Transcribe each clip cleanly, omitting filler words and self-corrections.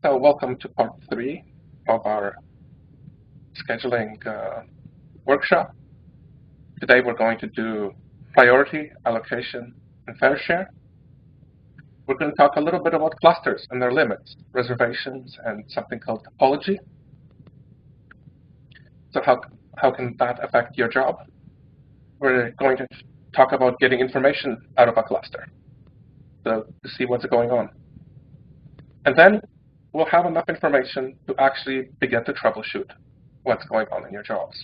So welcome to part 3 of our scheduling workshop. Today we're going to do priority, allocation, and fair share. We're going to talk a little bit about clusters and their limits, reservations, and something called topology. So how can that affect your job? We're going to talk about getting information out of a cluster, so to see what's going on. And then we'll have enough information to actually begin to troubleshoot what's going on in your jobs.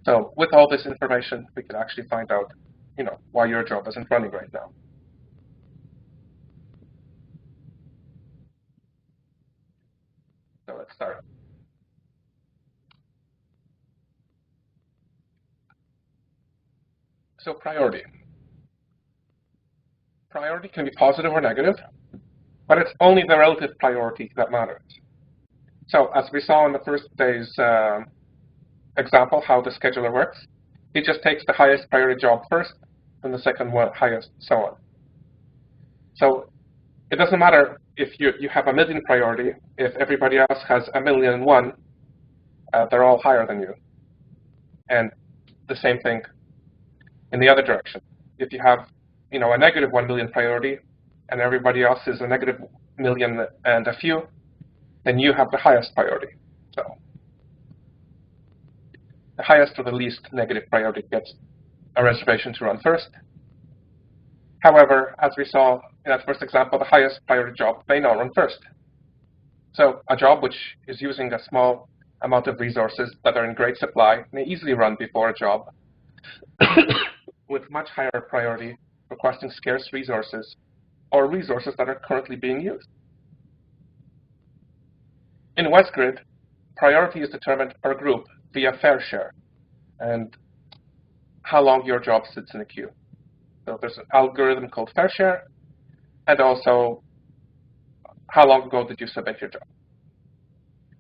So with all this information, we can actually find out, why your job isn't running right now. So let's start. So priority. Priority can be positive or negative, but it's only the relative priority that matters. So as we saw in the first day's example, how the scheduler works, it just takes the highest priority job first, then the second one highest, so on. So it doesn't matter if you have 1,000,000 priority, if everybody else has 1,000,001, they're all higher than you. And the same thing in the other direction. If you have a negative 1,000,000 priority and everybody else is a negative 1,000,000 and a few, then you have the highest priority. So the highest or the least negative priority gets a reservation to run first. However, as we saw in that first example, the highest priority job may not run first. So a job which is using a small amount of resources that are in great supply may easily run before a job with much higher priority requesting scarce resources or resources that are currently being used. In WestGrid, priority is determined per group via fair share and how long your job sits in a queue. So there's an algorithm called fair share, and also how long ago did you submit your job.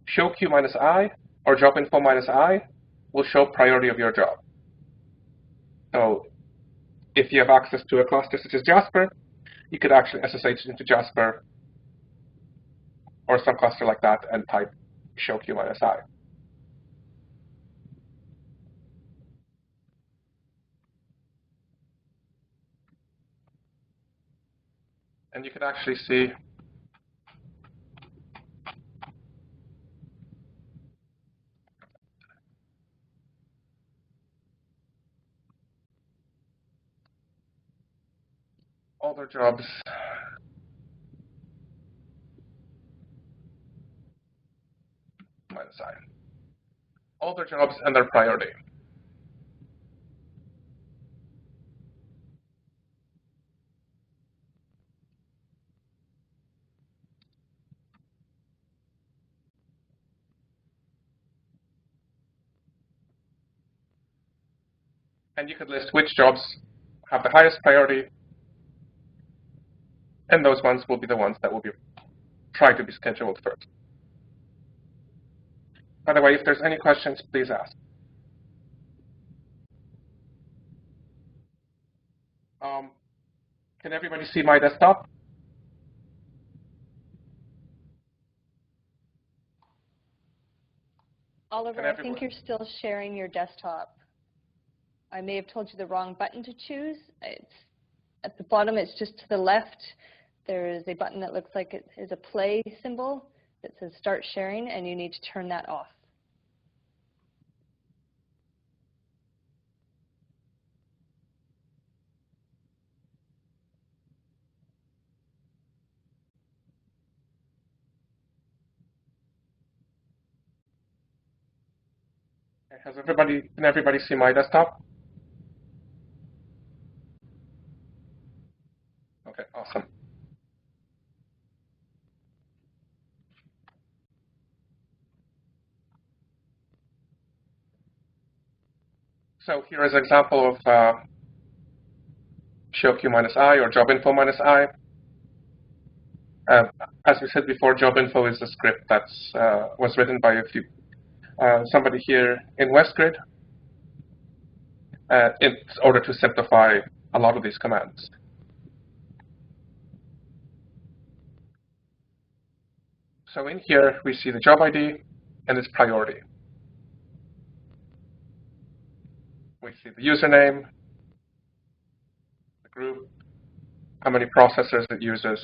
Show queue minus I or job info minus I will show priority of your job. So if you have access to a cluster such as Jasper, you could actually SSH into Jasper or some cluster like that and type show queue minus I. And you can actually see all their jobs minus I. All their jobs and their priority. And you could list which jobs have the highest priority, and those ones will be the ones that will be tried to be scheduled first. By the way, if there's any questions, please ask. Can everybody see my desktop? Oliver, I think you're still sharing your desktop. I may have told you the wrong button to choose. It's at the bottom, it's just to the left. There is a button that looks like it is a play symbol that says start sharing, and you need to turn that off. Can everybody see my desktop? Okay, awesome. So here is an example of show queue minus I or job info minus I. As we said before, job info is a script that was written by somebody here in WestGrid in order to simplify a lot of these commands. So in here, we see the job ID and its priority. We see the username, the group, how many processors it uses,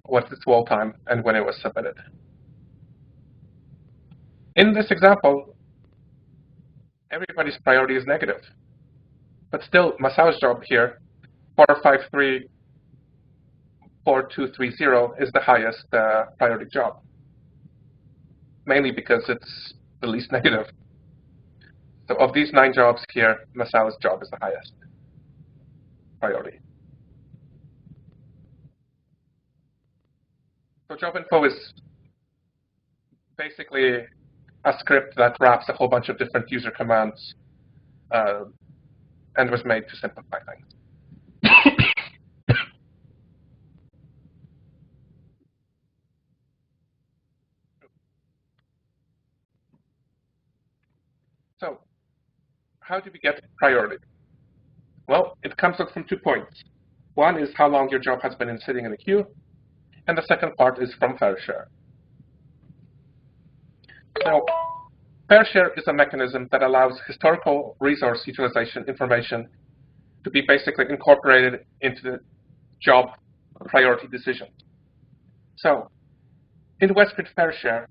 what's its wall time, and when it was submitted. In this example, everybody's priority is negative. But still, Masau's job here, 4534230, is the highest priority job, mainly because it's the least negative. So of these 9 jobs here, Masau's job is the highest priority. So job info is basically a script that wraps a whole bunch of different user commands and was made to simplify things. So how do we get priority? Well, it comes up from 2 points. One is how long your job has been sitting in the queue, and the second part is from fair share. So fair share is a mechanism that allows historical resource utilization information to be basically incorporated into the job priority decision. So in WestGrid fair share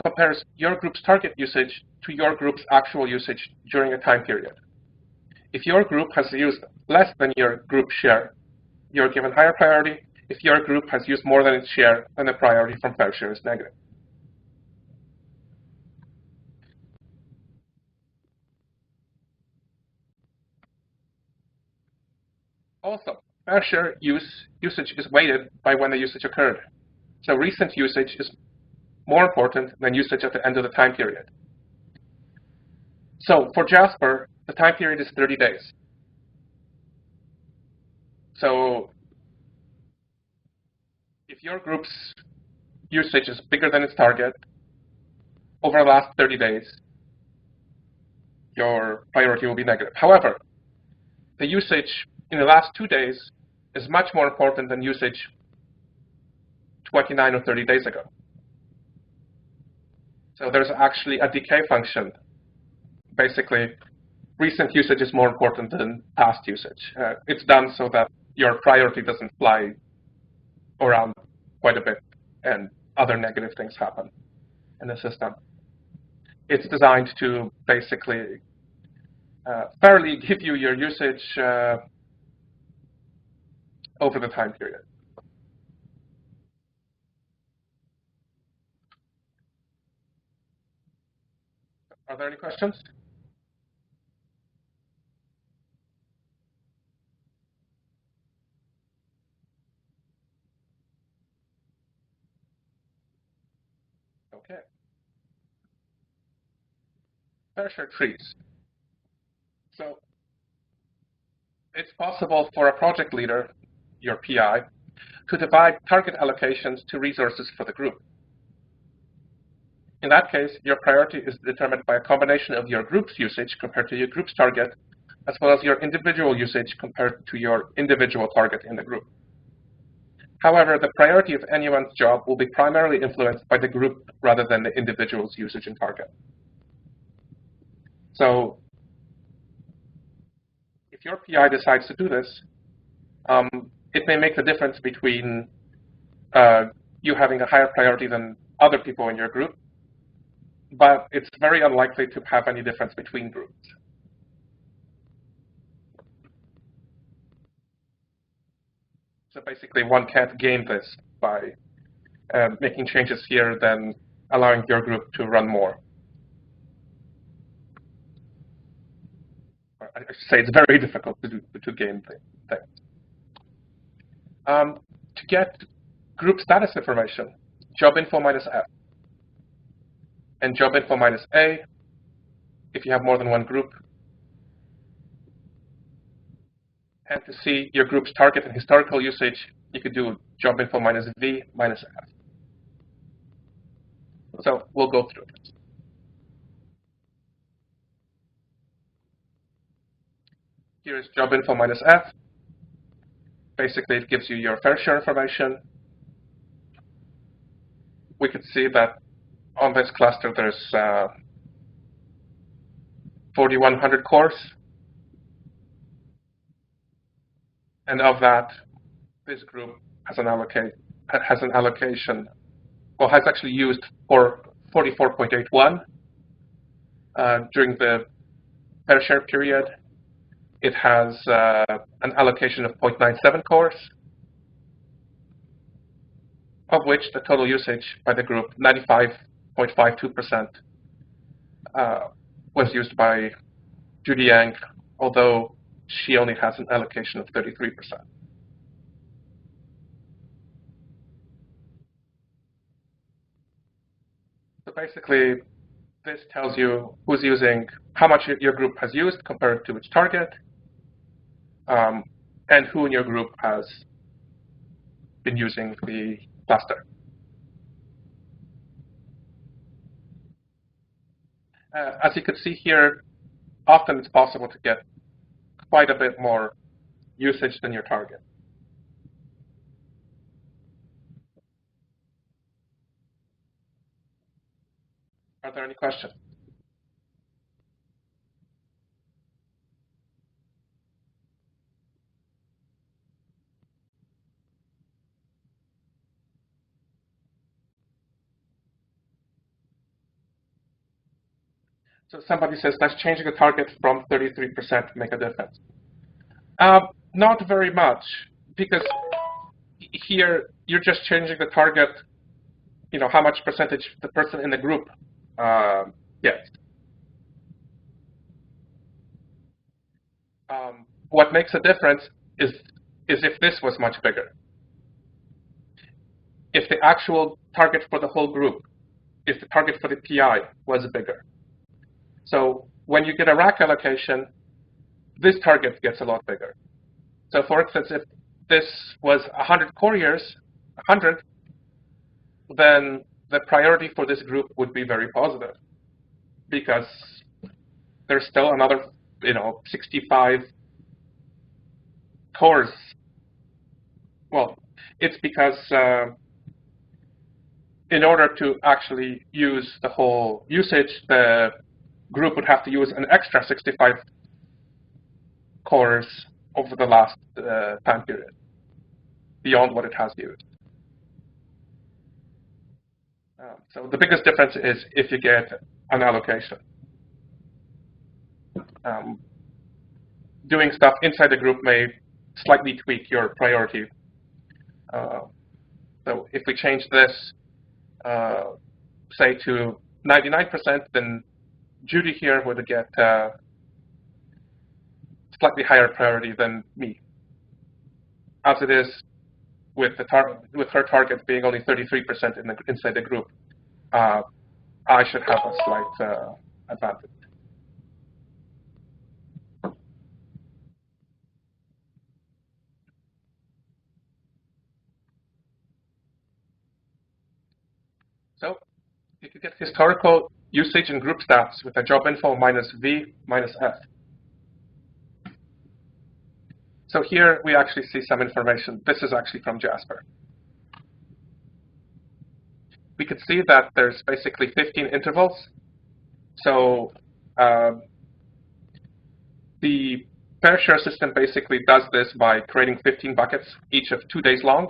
compares your group's target usage to your group's actual usage during a time period. If your group has used less than your group share, you're given higher priority. If your group has used more than its share, then the priority from fair share is negative. Also, fair share usage is weighted by when the usage occurred. So recent usage is more important than usage at the end of the time period. So for Jasper, the time period is 30 days. So if your group's usage is bigger than its target over the last 30 days, your priority will be negative. However, the usage in the last 2 days is much more important than usage 29 or 30 days ago. So there's actually a decay function. Basically, recent usage is more important than past usage. It's done so that your priority doesn't fly around quite a bit and other negative things happen in the system. It's designed to basically fairly give you your usage over the time period. Are there any questions? Okay. Fair share trees. So it's possible for a project leader, your PI, to divide target allocations to resources for the group. In that case, your priority is determined by a combination of your group's usage compared to your group's target, as well as your individual usage compared to your individual target in the group. However, the priority of anyone's job will be primarily influenced by the group rather than the individual's usage and target. So if your PI decides to do this, it may make the difference between you having a higher priority than other people in your group, but it's very unlikely to have any difference between groups. So basically, one can't gain this by making changes here than allowing your group to run more. I should say it's very difficult to gain things. To get group status information, job info minus F, and job info minus A if you have more than one group. And to see your group's target and historical usage, you could do job info minus V minus F. So we'll go through this. Here is job info minus F. Basically, it gives you your fair share information. we could see that on this cluster there's 4,100 cores. And of that, this group has an allocation, well, has actually used for 44.81 during the pair share period. It has an allocation of 0.97 cores, of which the total usage by the group, 95.52%, was used by Judy Yang, although she only has an allocation of 33%. So basically, this tells you who's using, how much your group has used compared to its target, and who in your group has been using the cluster. As you can see here, often it's possible to get quite a bit more usage than your target. Are there any questions? So somebody says, does changing the target from 33% make a difference? Not very much, because here you're just changing the target, how much percentage the person in the group gets. What makes a difference is if this was much bigger. If the actual target for the whole group, if the target for the PI was bigger. So when you get a rack allocation, this target gets a lot bigger. So for instance, if this was 100 core years, 100, then the priority for this group would be very positive, because there's still another 65 cores. Well, it's because in order to actually use the whole usage, the group would have to use an extra 65 cores over the last time period, beyond what it has used. So the biggest difference is if you get an allocation. Doing stuff inside the group may slightly tweak your priority. So if we change this, say, to 99%, then Judy here would get slightly higher priority than me, as it is with her target being only 33% inside the group. I should have a slight advantage. So you could get historical usage and group stats with a job info minus V minus F. So here we actually see some information. This is actually from Jasper. We could see that there's basically 15 intervals. So the pair share system basically does this by creating 15 buckets, each of 2 days long,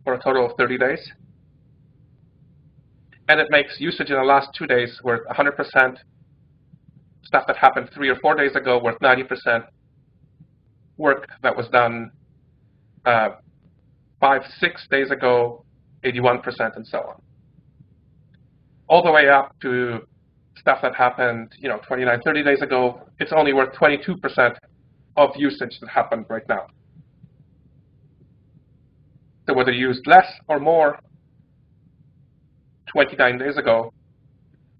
for a total of 30 days. And it makes usage in the last 2 days worth 100%, stuff that happened 3 or 4 days ago worth 90%, work that was done 5, 6 days ago, 81%, and so on. All the way up to stuff that happened 29, 30 days ago, it's only worth 22% of usage that happened right now. So whether you used less or more 29 days ago,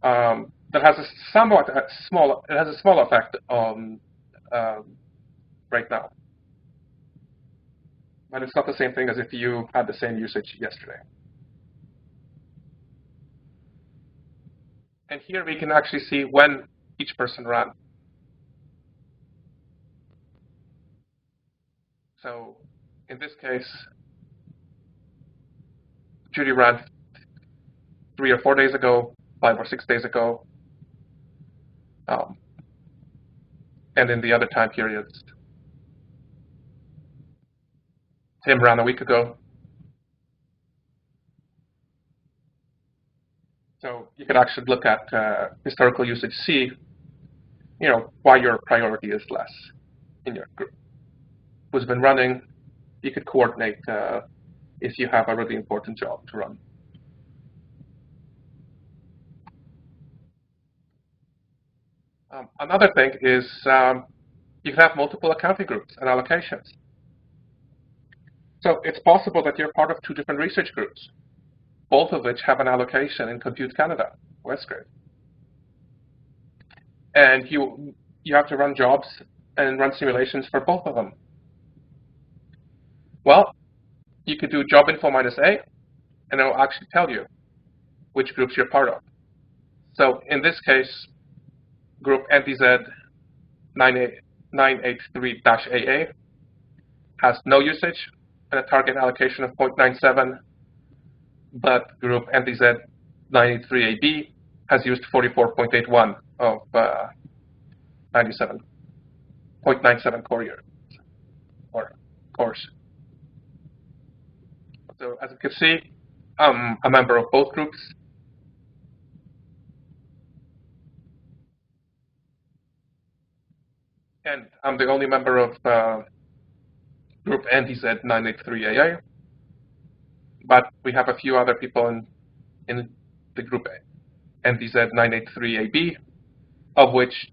that has a small effect on right now. But it's not the same thing as if you had the same usage yesterday. And here we can actually see when each person ran. So in this case, Judy ran 3 or 4 days ago, 5 or 6 days ago, and in the other time periods. Tim ran a week ago. So you could actually look at historical usage, see, why your priority is less in your group. Who's been running? You could coordinate if you have a really important job to run. Another thing is you can have multiple accounting groups and allocations. So it's possible that you're part of 2 different research groups, both of which have an allocation in Compute Canada, WestGrid. And you have to run jobs and run simulations for both of them. Well, you could do job info -A, and it will actually tell you which groups you're part of. So in this case, group NTZ 983-AA has no usage and a target allocation of 0.97, but group NTZ 983AB has used 44.81 of 0.97 core units or cores. So as you can see, I'm a member of both groups. And I'm the only member of group NTZ 983AA. But we have a few other people in the group NTZ 983AB, of which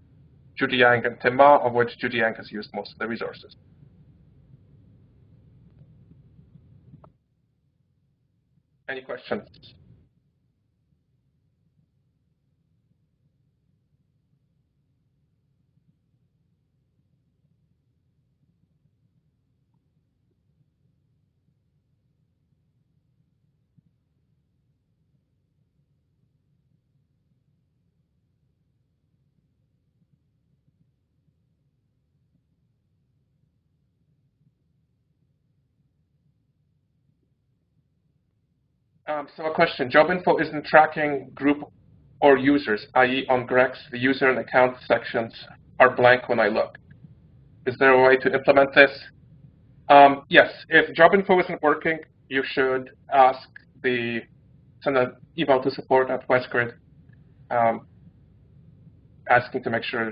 Judy Yang and Tim Ma, of which Judy Yang has used most of the resources. Any questions? So a question, job info isn't tracking group or users, i.e. on Grex, the user and account sections are blank when I look. Is there a way to implement this? Yes, if job info isn't working, you should send an email to support at WestGrid, asking to make sure,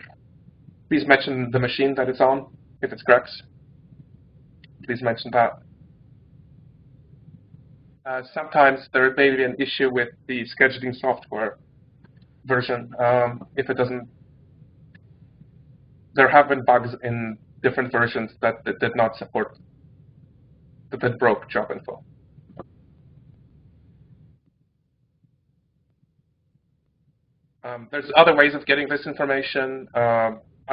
please mention the machine that it's on. If it's Grex, please mention that. Sometimes there may be an issue with the scheduling software version. If it doesn't, there have been bugs in different versions that did not support, that broke job info. There's other ways of getting this information.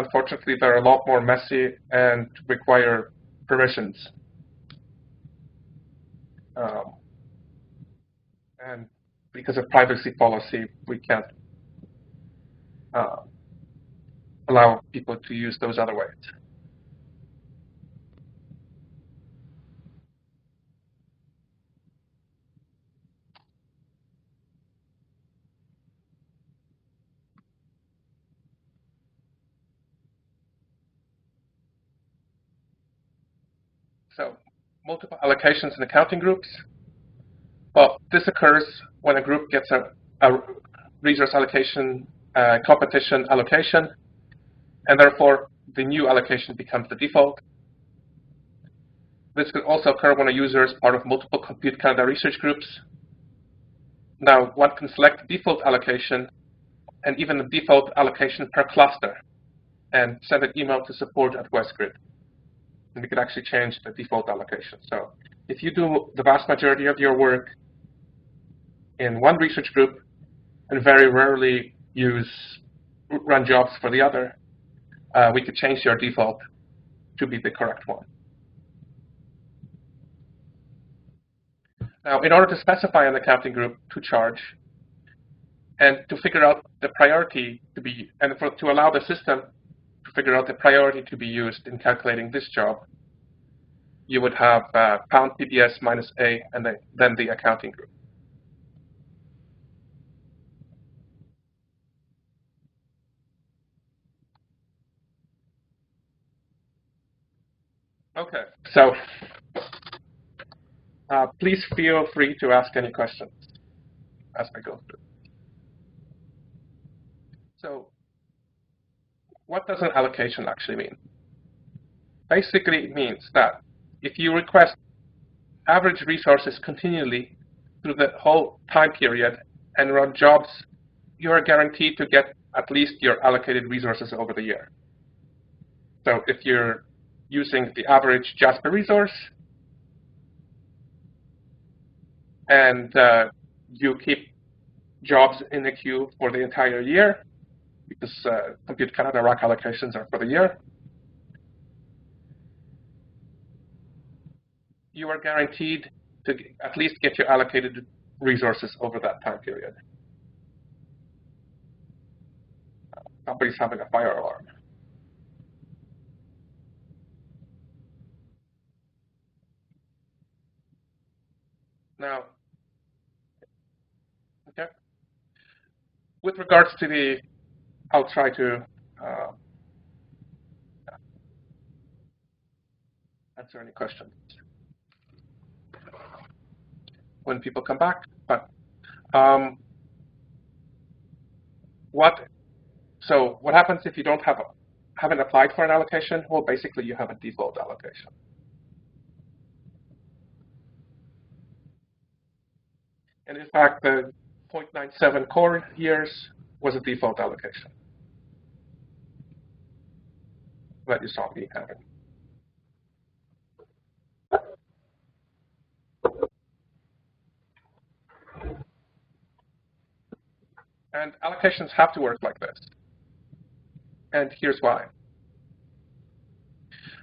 Unfortunately, they're a lot more messy and require permissions. And because of privacy policy, we can't allow people to use those other ways. So multiple allocations in accounting groups. Well, this occurs when a group gets a resource allocation competition allocation, and therefore the new allocation becomes the default. This could also occur when a user is part of multiple Compute Canada research groups. Now, one can select the default allocation and even the default allocation per cluster and send an email to support at WestGrid. And we could actually change the default allocation. So if you do the vast majority of your work in one research group and very rarely run jobs for the other, we could change your default to be the correct one. Now, in order to specify an accounting group to charge and to figure out the priority to be, and to allow the system to figure out the priority to be used in calculating this job, you would have pound PBS -A and then the accounting group. Okay, so please feel free to ask any questions as I go through. So what does an allocation actually mean? Basically, it means that if you request average resources continually through the whole time period and run jobs, you are guaranteed to get at least your allocated resources over the year. So if you're using the average Jasper resource and you keep jobs in the queue for the entire year, because Compute Canada rack allocations are for the year, you are guaranteed to at least get your allocated resources over that time period. Somebody's having a fire alarm. Now, okay. With regards to the, I'll try to answer any questions when people come back. But what happens if you haven't applied for an allocation? Well, basically you have a default allocation. And in fact, the 0.97 core years was a default allocation that you saw me having. And allocations have to work like this. And here's why.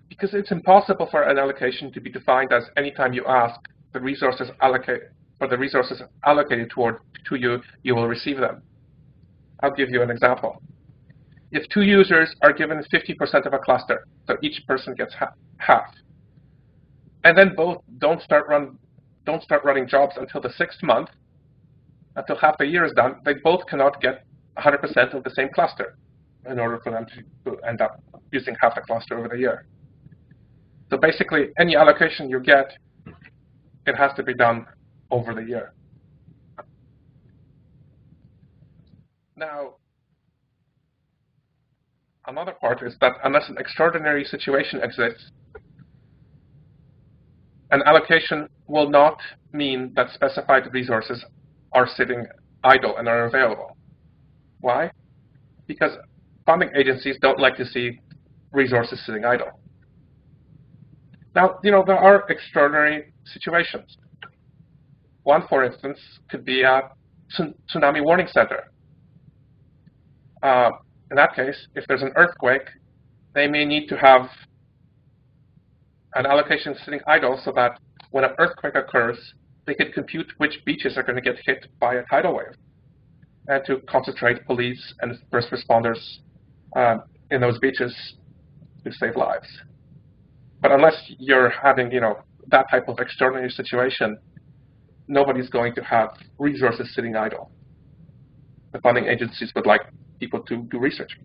Because it's impossible for an allocation to be defined as anytime you ask the resources allocated to you, you will receive them. I'll give you an example. If two users are given 50% of a cluster, so each person gets half, and then both don't start running jobs until the 6th month, until half the year is done, they both cannot get 100% of the same cluster in order for them to end up using half the cluster over the year. So basically, any allocation you get, it has to be done over the year. Now, another part is that unless an extraordinary situation exists, an allocation will not mean that specified resources are sitting idle and are available. Why? Because funding agencies don't like to see resources sitting idle. Now, there are extraordinary situations. One, for instance, could be a tsunami warning center. In that case, if there's an earthquake, they may need to have an allocation sitting idle so that when an earthquake occurs, they could compute which beaches are going to get hit by a tidal wave, and to concentrate police and first responders in those beaches to save lives. But unless you're having, that type of extraordinary situation, nobody's going to have resources sitting idle. The funding agencies would like people to do research.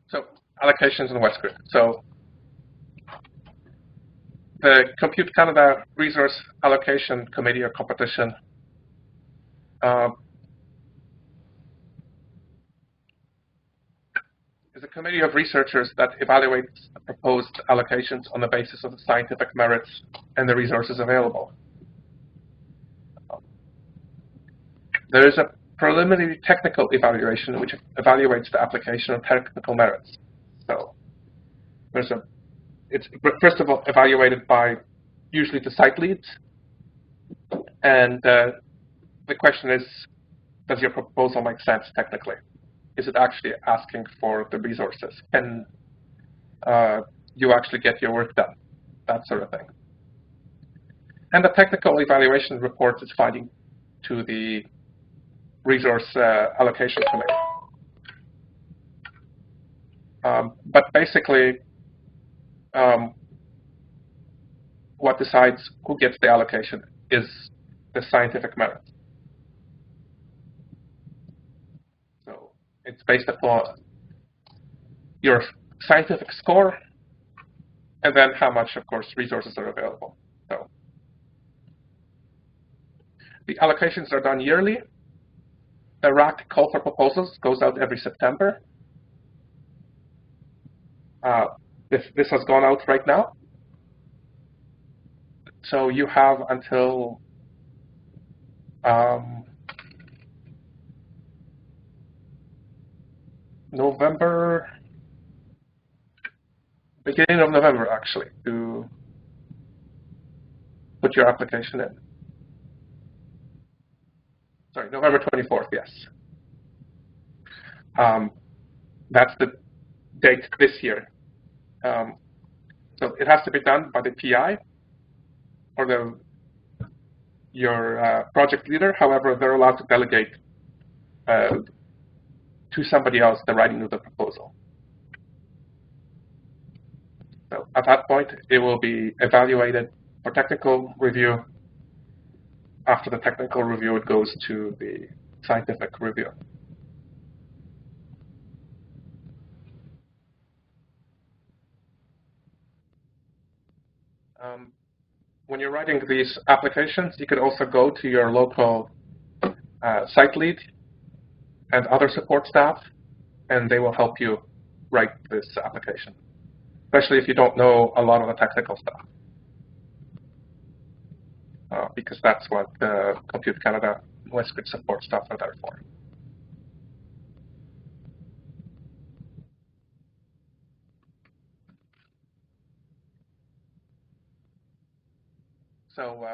So allocations in WestGrid. So the Compute Canada Resource Allocation Committee or competition is a committee of researchers that evaluates proposed allocations on the basis of the scientific merits and the resources available. There is a preliminary technical evaluation which evaluates the application of technical merits. So it's first of all evaluated by usually the site leads, and the question is, does your proposal make sense technically? Is it actually asking for the resources? Can you actually get your work done? That sort of thing. And the technical evaluation reports its finding to the Resource Allocation Committee. But basically, what decides who gets the allocation is the scientific merit. It's based upon your scientific score, and then how much, of course, resources are available. So the allocations are done yearly. The RAC call for proposals goes out every September. This has gone out right now. So you have until November, beginning of November, actually, to put your application in. Sorry, November 24th, yes. That's the date this year. So it has to be done by the PI or your project leader. However, they're allowed to delegate to somebody else the writing of the proposal. So at that point, it will be evaluated for technical review. After the technical review, it goes to the scientific review. When you're writing these applications, you could also go to your local site lead and other support staff, and they will help you write this application, especially if you don't know a lot of the technical stuff, because that's what the Compute Canada WestGrid support staff are there for. So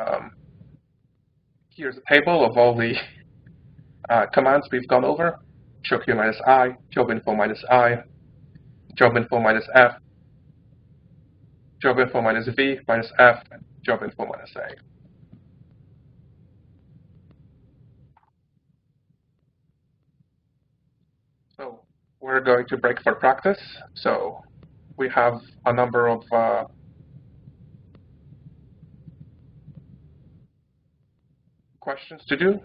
here's a table of all the commands we've gone over: showq minus I, jobinfo minus I, jobinfo minus F, jobinfo minus V minus F, and jobinfo minus A. So we're going to break for practice. So we have a number of questions to do.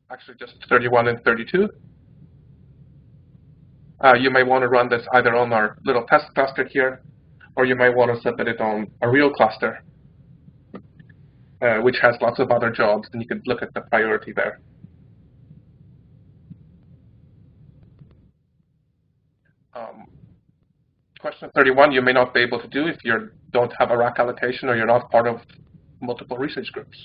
Actually, just 31 and 32. You may want to run this either on our little test cluster here, or you may want to submit it on a real cluster, which has lots of other jobs, and you could look at the priority there. Question 31 you may not be able to do if you don't have a rack allocation or you're not part of multiple research groups.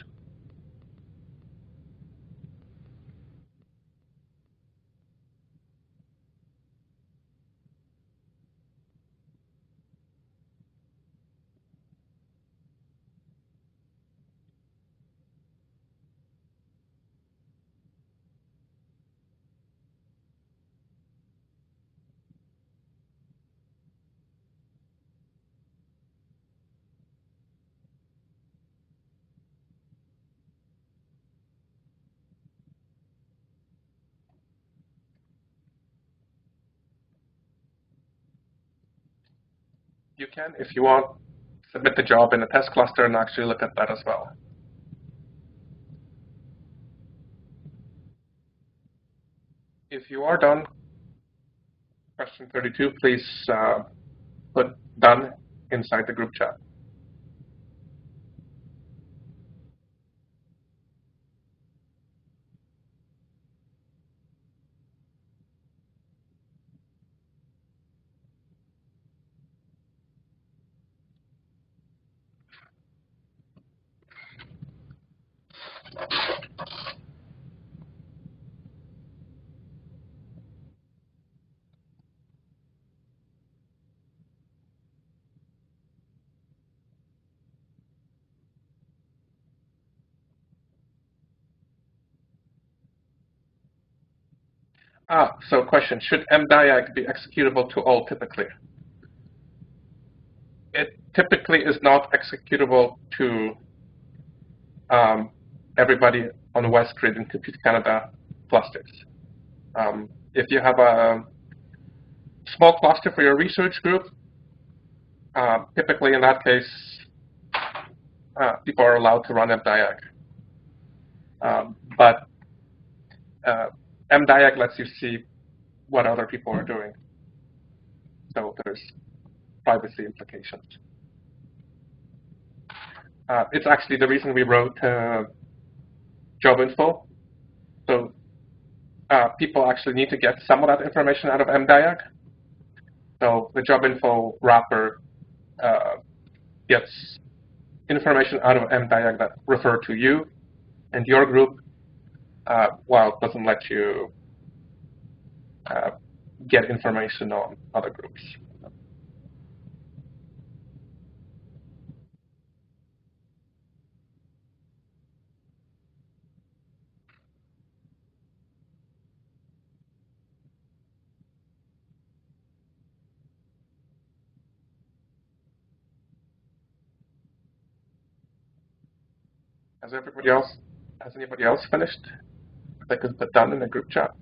You can, if you want, submit the job in a test cluster and actually look at that as well. If you are done, question 32, please put done inside the group chat. So question, should mdiag be executable to all typically? It typically is not executable to everybody on the WestGrid and Compute Canada clusters. If you have a small cluster for your research group, typically in that case, people are allowed to run mdiag. but mdiag lets you see what other people are doing. So there's privacy implications. It's actually the reason we wrote job info. So people actually need to get some of that information out of mdiag. So the job info wrapper gets information out of mdiag that refer to you and your group, while it doesn't let you get information on other groups. Has anybody else finished? They could put down in the group chat.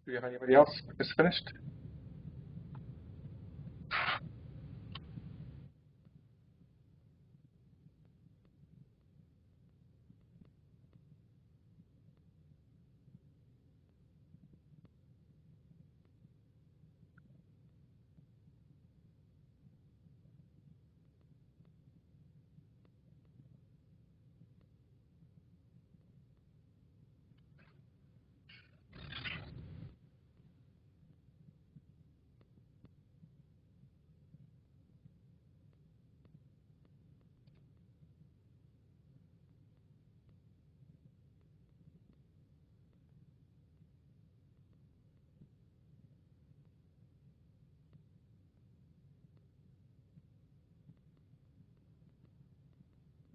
Do you have anybody else who's finished?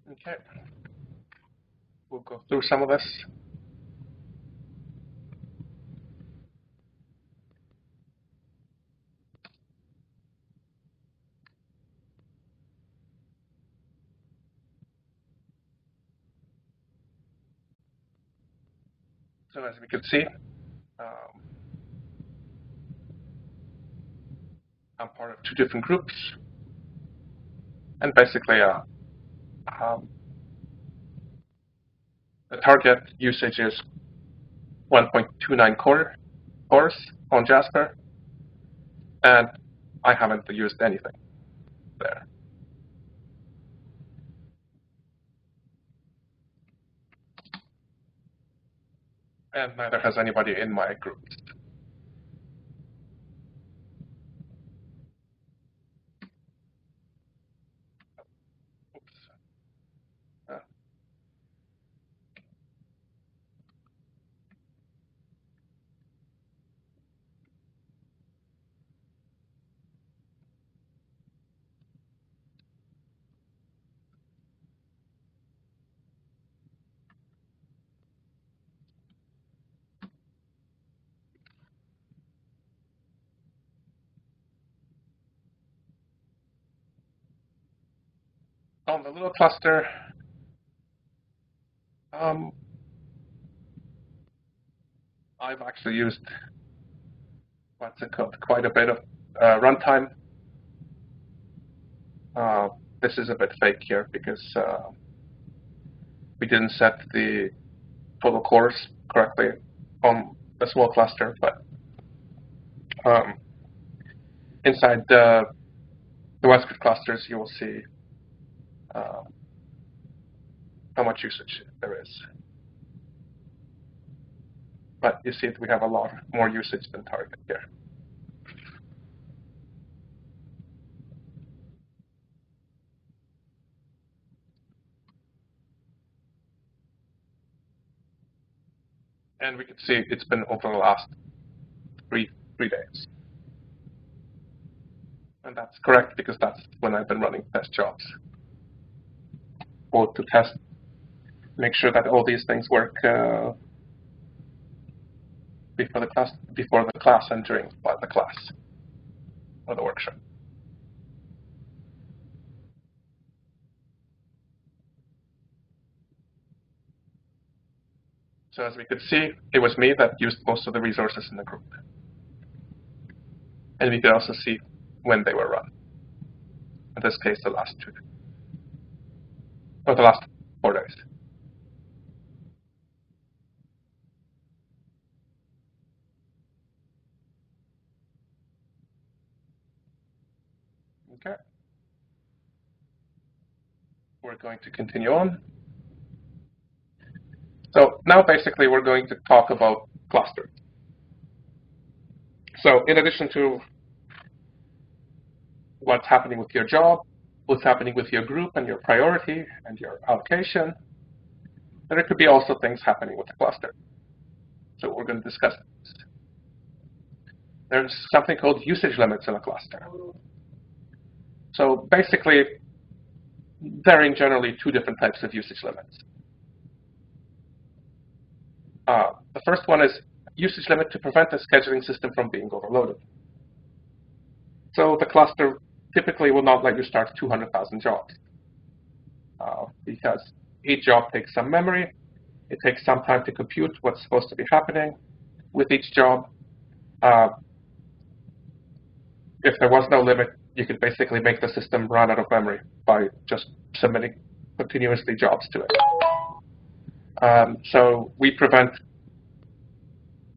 Okay. We'll go through some of this. So as we can see, I'm part of 2 different groups. And basically, the target usage is 1.29 cores on Jasper, and I haven't used anything there. And neither has anybody in my group. On the little cluster, I've actually used, what's it called, quite a bit of runtime. This is a bit fake here because we didn't set the total cores correctly on the small cluster, but inside the WestGrid clusters, you will see how much usage there is. But you see that we have a lot more usage than target here. And we can see it's been over the last three days. And that's correct because that's when I've been running test jobs. Or to test, make sure that all these things work before the class and during the class or the workshop. So as we could see, it was me that used most of the resources in the group. And we could also see when they were run. In this case, the last 2 days. Or the last 4 days. Okay. We're going to continue on. So now basically we're going to talk about clusters. So in addition to what's happening with your job, what's happening with your group and your priority and your allocation, there could be also things happening with the cluster. So we're going to discuss this. There's something called usage limits in a cluster. So basically, there are generally 2 different types of usage limits. The first one is usage limit to prevent the scheduling system from being overloaded. So the cluster typically will not let you start 200,000 jobs because each job takes some memory. It takes some time to compute what's supposed to be happening with each job. If there was no limit, you could basically make the system run out of memory by just submitting continuously jobs to it. So we prevent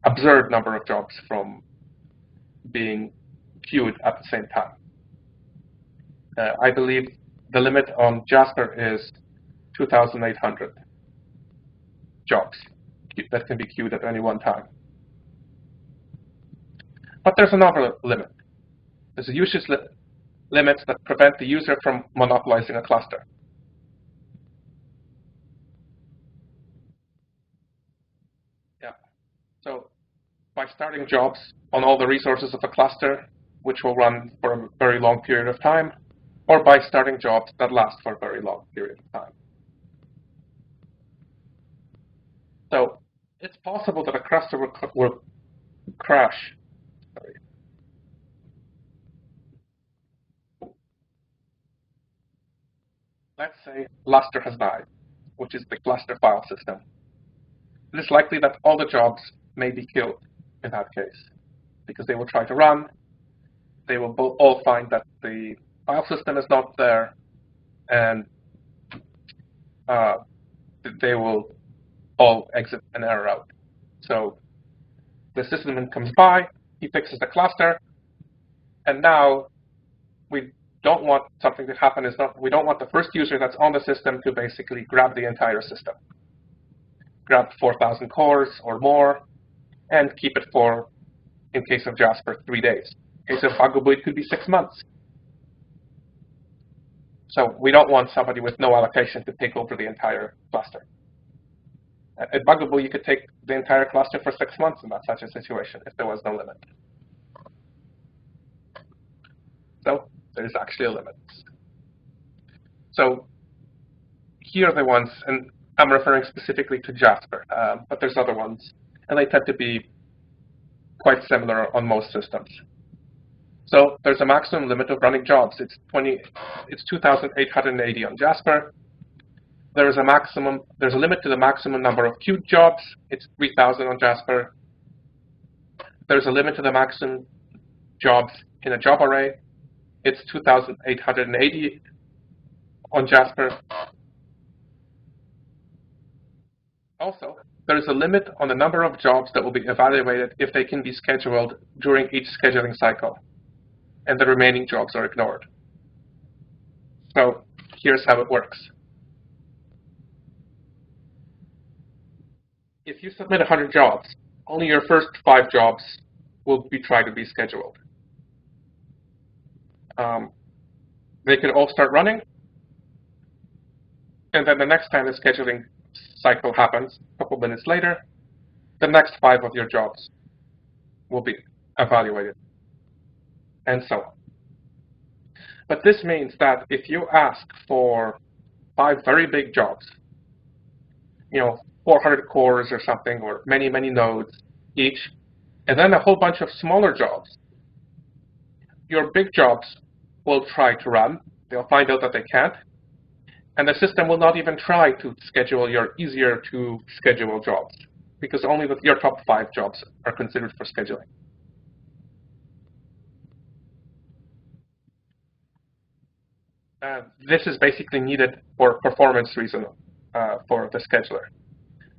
absurd number of jobs from being queued at the same time. I believe the limit on Jasper is 2,800 jobs that can be queued at any one time. But there's another limit. There's a usage limits that prevent the user from monopolizing a cluster. Yeah. So by starting jobs on all the resources of a cluster, which will run for a very long period of time, or by starting jobs that last for a very long period of time. So it's possible that a cluster will crash. Sorry. Let's say Luster has died, which is the cluster file system. It is likely that all the jobs may be killed in that case, because they will try to run. They will all find that the file system is not there, and they will all exit an error out. So the system comes by, he fixes the cluster, and now we don't want something to happen. We don't want the first user that's on the system to basically grab the entire system, grab 4,000 cores or more, and keep it for, in case of Jasper, 3 days. In case of Bugaboo, it could be 6 months. So we don't want somebody with no allocation to take over the entire cluster. At Bugaboo, you could take the entire cluster for 6 months in such a situation if there was no limit. So there's actually a limit. So here are the ones, and I'm referring specifically to Jasper, but there's other ones, and they tend to be quite similar on most systems. So there's a maximum limit of running jobs. It's 2,880 on Jasper. There's a limit to the maximum number of queued jobs. It's 3,000 on Jasper. There's a limit to the maximum jobs in a job array. It's 2,880 on Jasper. Also, there is a limit on the number of jobs that will be evaluated if they can be scheduled during each scheduling cycle, and the remaining jobs are ignored. So here's how it works. If you submit 100 jobs, only your first 5 jobs will be tried to be scheduled. They could all start running, and then the next time the scheduling cycle happens, a couple minutes later, the next 5 of your jobs will be evaluated, and so on. But this means that if you ask for 5 very big jobs, 400 cores or something, or many, many nodes each, and then a whole bunch of smaller jobs, your big jobs will try to run. They'll find out that they can't, and the system will not even try to schedule your easier to schedule jobs, because only your top 5 jobs are considered for scheduling. This is basically needed for performance reason for the scheduler.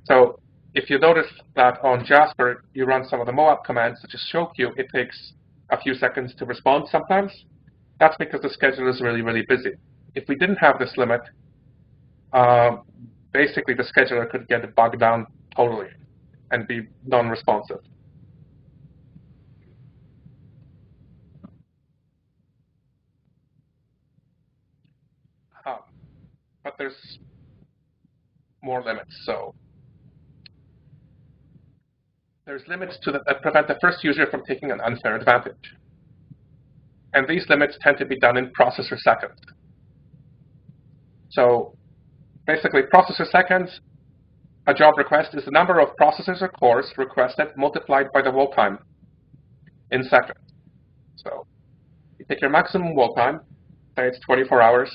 So if you notice that on Jasper, you run some of the MOAP commands, such as show queue, it takes a few seconds to respond sometimes. That's because the scheduler is really, really busy. If we didn't have this limit, basically the scheduler could get bogged down totally and be non-responsive. But there's more limits. So there's limits that prevent the first user from taking an unfair advantage. And these limits tend to be done in processor seconds. So basically, processor seconds, a job request is the number of processors or cores requested multiplied by the wall time in seconds. So you take your maximum wall time, say it's 24 hours,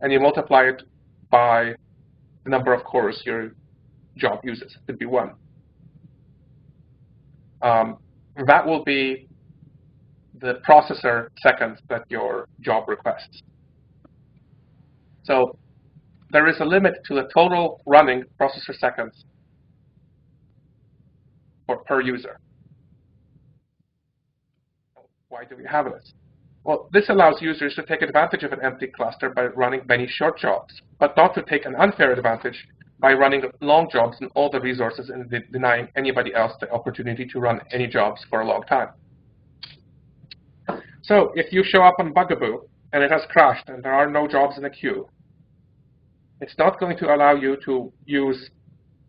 and you multiply it by the number of cores your job uses. It could be 1. That will be the processor seconds that your job requests. So there is a limit to the total running processor seconds per user. Why do we have this? Well, this allows users to take advantage of an empty cluster by running many short jobs, but not to take an unfair advantage by running long jobs and all the resources and denying anybody else the opportunity to run any jobs for a long time. So if you show up on Bugaboo and it has crashed and there are no jobs in the queue, it's not going to allow you to use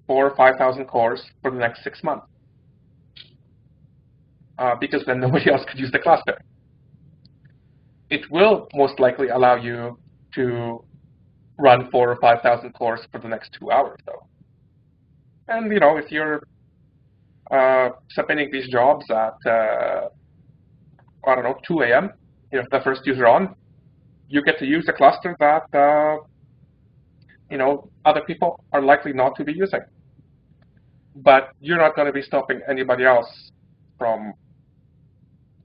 4,000 or 5,000 cores for the next 6 months, because then nobody else could use the cluster. It will most likely allow you to run 4,000 or 5,000 cores for the next 2 hours, though. And if you're submitting these jobs at I don't know, 2 a.m., the first user on, you get to use a cluster that other people are likely not to be using. But you're not going to be stopping anybody else from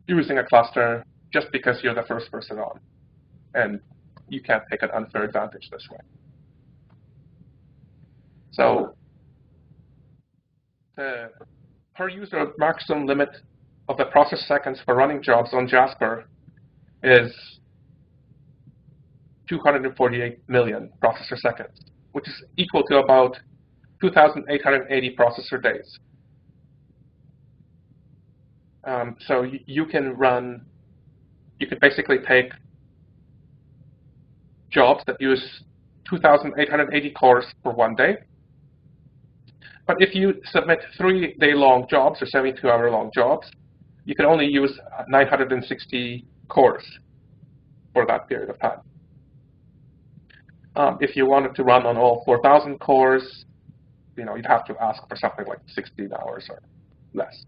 using a cluster just because you're the first person on. And you can't take an unfair advantage this way. So the per user maximum limit of the process seconds for running jobs on Jasper is 248 million processor seconds, which is equal to about 2,880 processor days. So you can basically take jobs that use 2,880 cores for 1 day. But if you submit 3-day-long jobs or 72-hour-long jobs, you can only use 960 cores for that period of time. If you wanted to run on all 4,000 cores, you'd have to ask for something like 16 hours or less.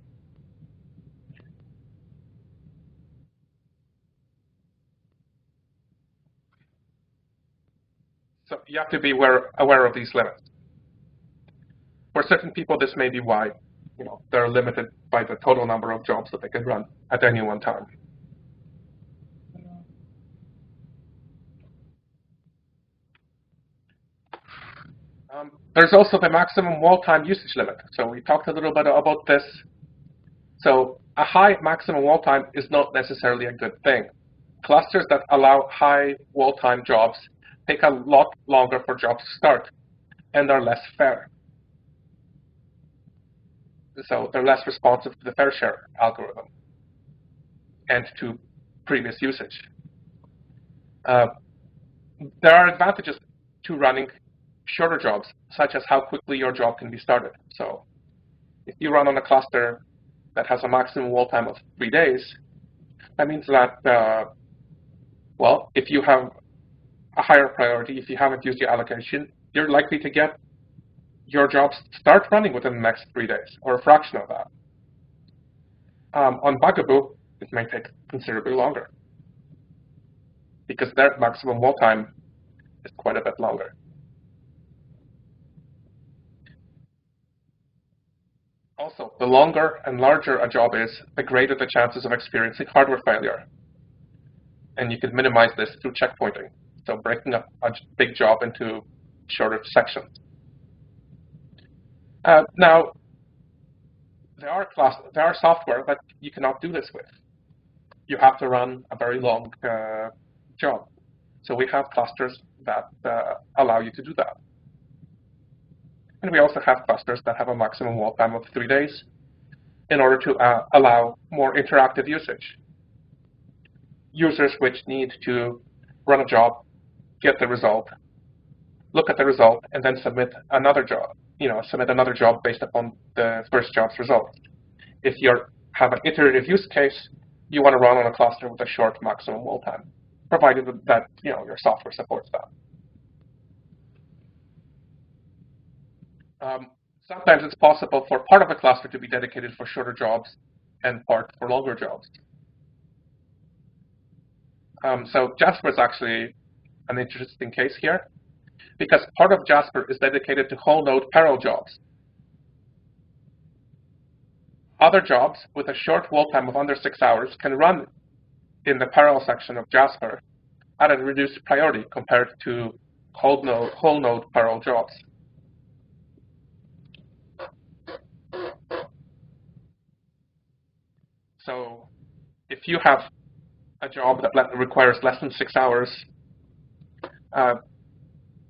So you have to be aware of these limits. For certain people, this may be why they're limited by the total number of jobs that they can run at any one time. There's also the maximum wall time usage limit. So we talked a little bit about this. So a high maximum wall time is not necessarily a good thing. Clusters that allow high wall time jobs take a lot longer for jobs to start, and are less fair. So they're less responsive to the fair share algorithm and to previous usage. There are advantages to running shorter jobs, such as how quickly your job can be started. So if you run on a cluster that has a maximum wall time of 3 days, that means that, well, if you have a higher priority, if you haven't used your allocation, you're likely to get your jobs start running within the next 3 days, or a fraction of that. On Bugaboo, it may take considerably longer, because their maximum wall time is quite a bit longer. Also, the longer and larger a job is, the greater the chances of experiencing hardware failure. And you can minimize this through checkpointing, so breaking up a big job into shorter sections. Now, there are software that you cannot do this with. You have to run a very long job. So we have clusters that allow you to do that. And we also have clusters that have a maximum wall time of 3 days in order to allow more interactive usage. Users which need to run a job, get the result, look at the result, and then submit another job. Submit another job based upon the first job's result. If you have an iterative use case, you want to run on a cluster with a short maximum wall time, provided that your software supports that. Sometimes it's possible for part of a cluster to be dedicated for shorter jobs and part for longer jobs. So Jasper is actually an interesting case here, because part of Jasper is dedicated to whole node parallel jobs. Other jobs with a short wall time of under 6 hours can run in the parallel section of Jasper at a reduced priority compared to whole node parallel jobs. So if you have a job that requires less than 6 hours,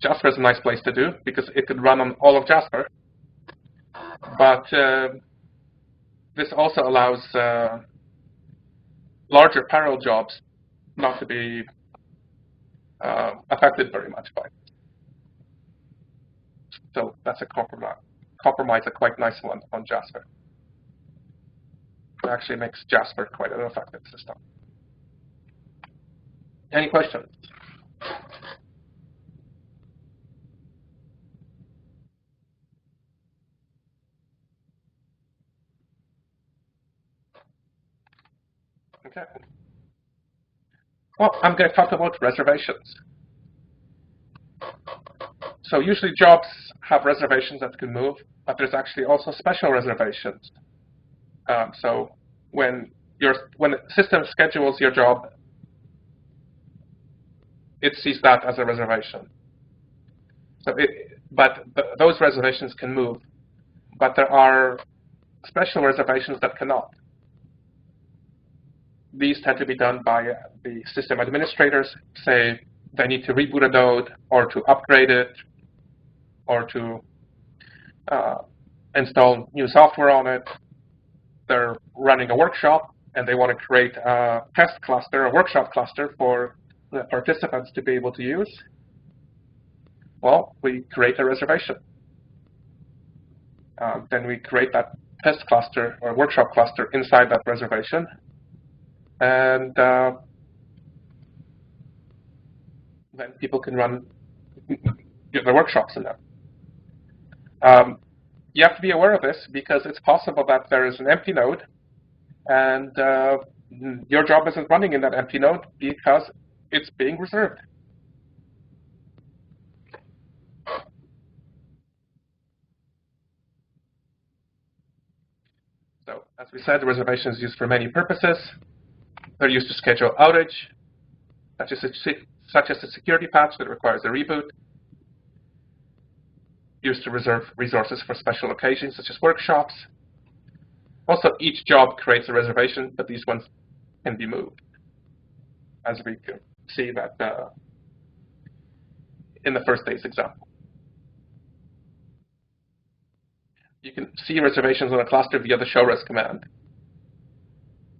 Jasper is a nice place to do, because it could run on all of Jasper. But this also allows larger parallel jobs not to be affected very much by it. So that's a compromise, a quite nice one on Jasper. It actually makes Jasper quite an effective system. Any questions? Okay. Well, I'm going to talk about reservations. So usually jobs have reservations that can move, but there's actually also special reservations. So when the system schedules your job, it sees that as a reservation. So those reservations can move, but there are special reservations that cannot. These tend to be done by the system administrators. Say they need to reboot a node, or to upgrade it, or to install new software on it. They're running a workshop, and they want to create a test cluster, a workshop cluster for the participants to be able to use. Well, we create a reservation. Then we create that test cluster or workshop cluster inside that reservation. And then people can run the workshops in them. You have to be aware of this, because it's possible that there is an empty node, and your job isn't running in that empty node because it's being reserved. we said, the reservation is used for many purposes. They're used to schedule outage, such as a security patch that requires a reboot. Used to reserve resources for special occasions, such as workshops. Also, each job creates a reservation, but these ones can be moved, as we can see that in the first day's example. You can see reservations on a cluster via the showres command.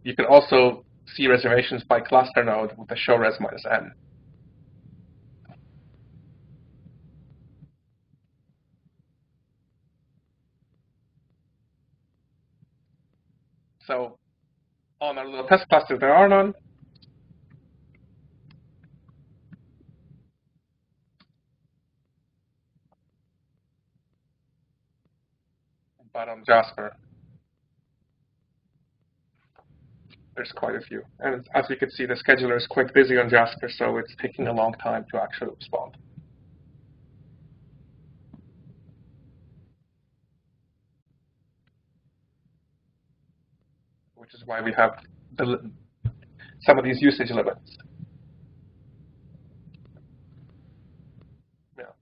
You can also see reservations by cluster node with the showres -n. So on our little test cluster, there are none. But on Jasper, there's quite a few. And as you can see, the scheduler is quite busy on Jasper, so it's taking a long time to actually respond. Which is why we have some of these usage limits. Yeah.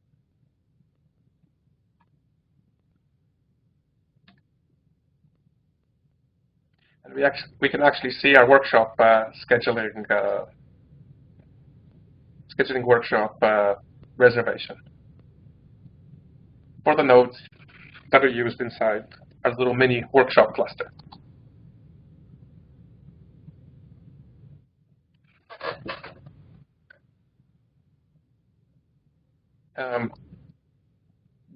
And we can actually see our workshop scheduling workshop reservation for the nodes that are used inside our little mini workshop cluster.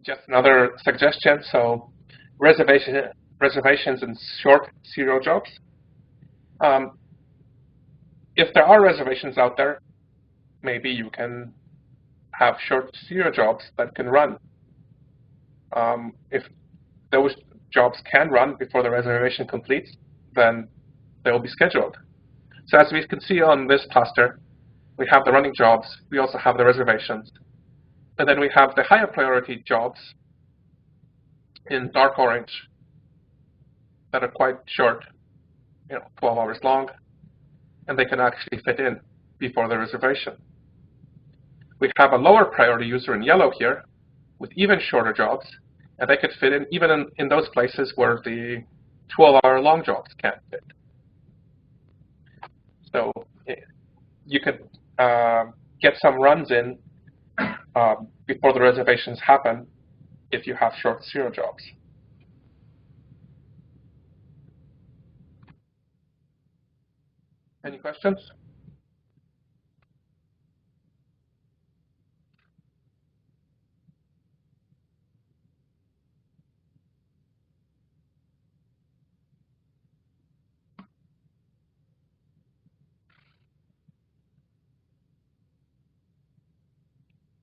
Just another suggestion. So reservations and short serial jobs. If there are reservations out there, maybe you can have short serial jobs that can run. If those jobs can run before the reservation completes, then they will be scheduled. So as we can see on this cluster, we have the running jobs. We also have the reservations. And then we have the higher priority jobs in dark orange that are quite short, 12 hours long, and they can actually fit in before the reservation. We have a lower priority user in yellow here with even shorter jobs, and they could fit in even in those places where the 12-hour long jobs can't fit. So you could get some runs in before the reservations happen if you have short serial jobs. Any questions?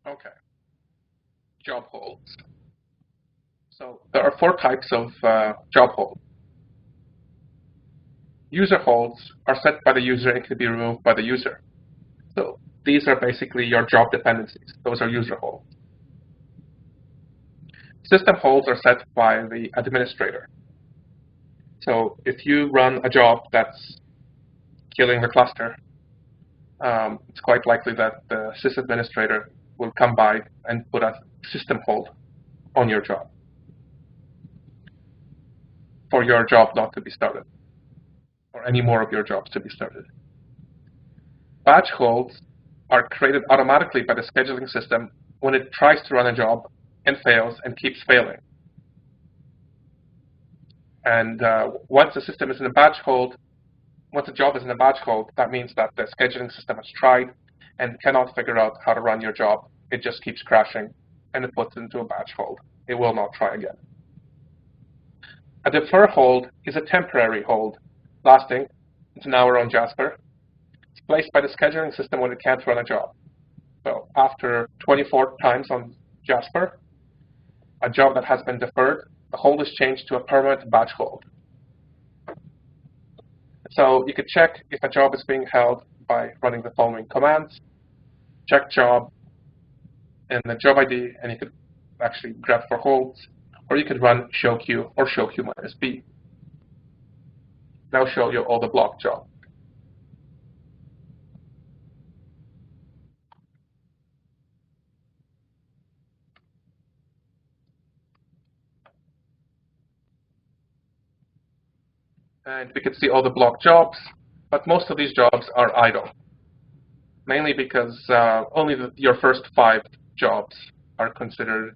Okay. Job holds. So there are 4 types of job hold. User holds are set by the user and can be removed by the user. So these are basically your job dependencies. Those are user holds. System holds are set by the administrator. So if you run a job that's killing the cluster, it's quite likely that the sysadministrator will come by and put a system hold on your job for your job not to be started, or any more of your jobs to be started. Batch holds are created automatically by the scheduling system when it tries to run a job and fails and keeps failing. And once the system is in a batch hold, once a job is in a batch hold, that means that the scheduling system has tried and cannot figure out how to run your job. It just keeps crashing, and it puts it into a batch hold. It will not try again. A defer hold is a temporary hold, lasting an hour on Jasper. It's placed by the scheduling system when it can't run a job. So after 24 times on Jasper, a job that has been deferred, the hold is changed to a permanent batch hold. So you could check if a job is being held by running the following commands: check job and the job ID, and you could actually grab for holds, or you could run show queue or show queue -b. now show you all the blocked jobs. And we can see all the blocked jobs, but most of these jobs are idle, mainly because only your first 5 jobs are considered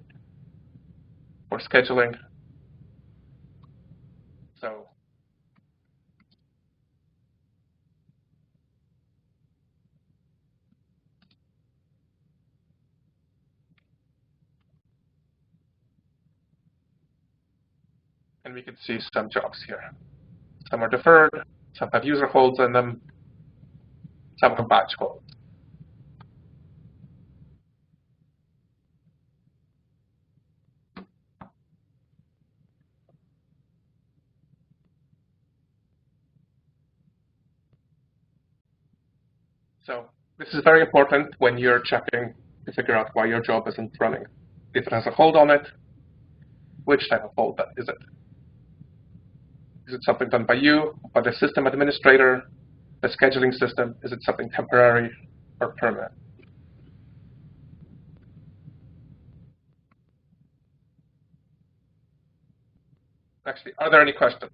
for scheduling. So and we can see some jobs here. Some are deferred, some have user holds in them, some have batch holds. So this is very important when you're checking to figure out why your job isn't running. If it has a hold on it, which type of hold is it? Is it something done by you, by the system administrator, the scheduling system? Is it something temporary or permanent? Actually, are there any questions?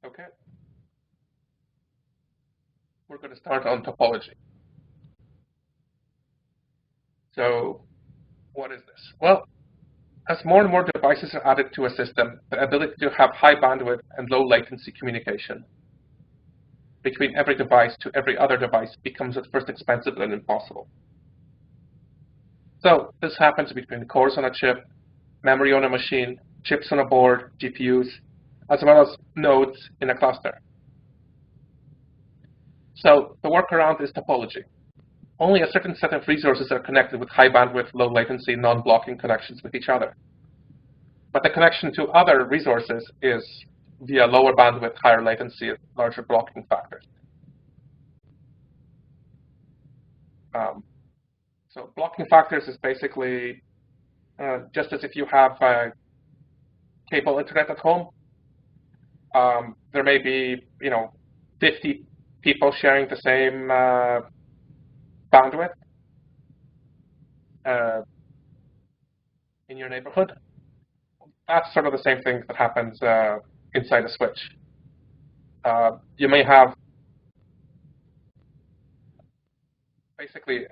Okay. We're going to start on topology. So what is this? Well, as more and more devices are added to a system, the ability to have high bandwidth and low latency communication between every device to every other device becomes at first expensive and impossible. So this happens between cores on a chip, memory on a machine, chips on a board, GPUs, as well as nodes in a cluster. So the workaround is topology. Only a certain set of resources are connected with high bandwidth, low latency, non-blocking connections with each other. But the connection to other resources is via lower bandwidth, higher latency, larger blocking factors. So blocking factors is basically just as if you have cable internet at home. There may be 50 people sharing the same bandwidth in your neighborhood. That's sort of the same thing that happens inside a switch. You may have basically,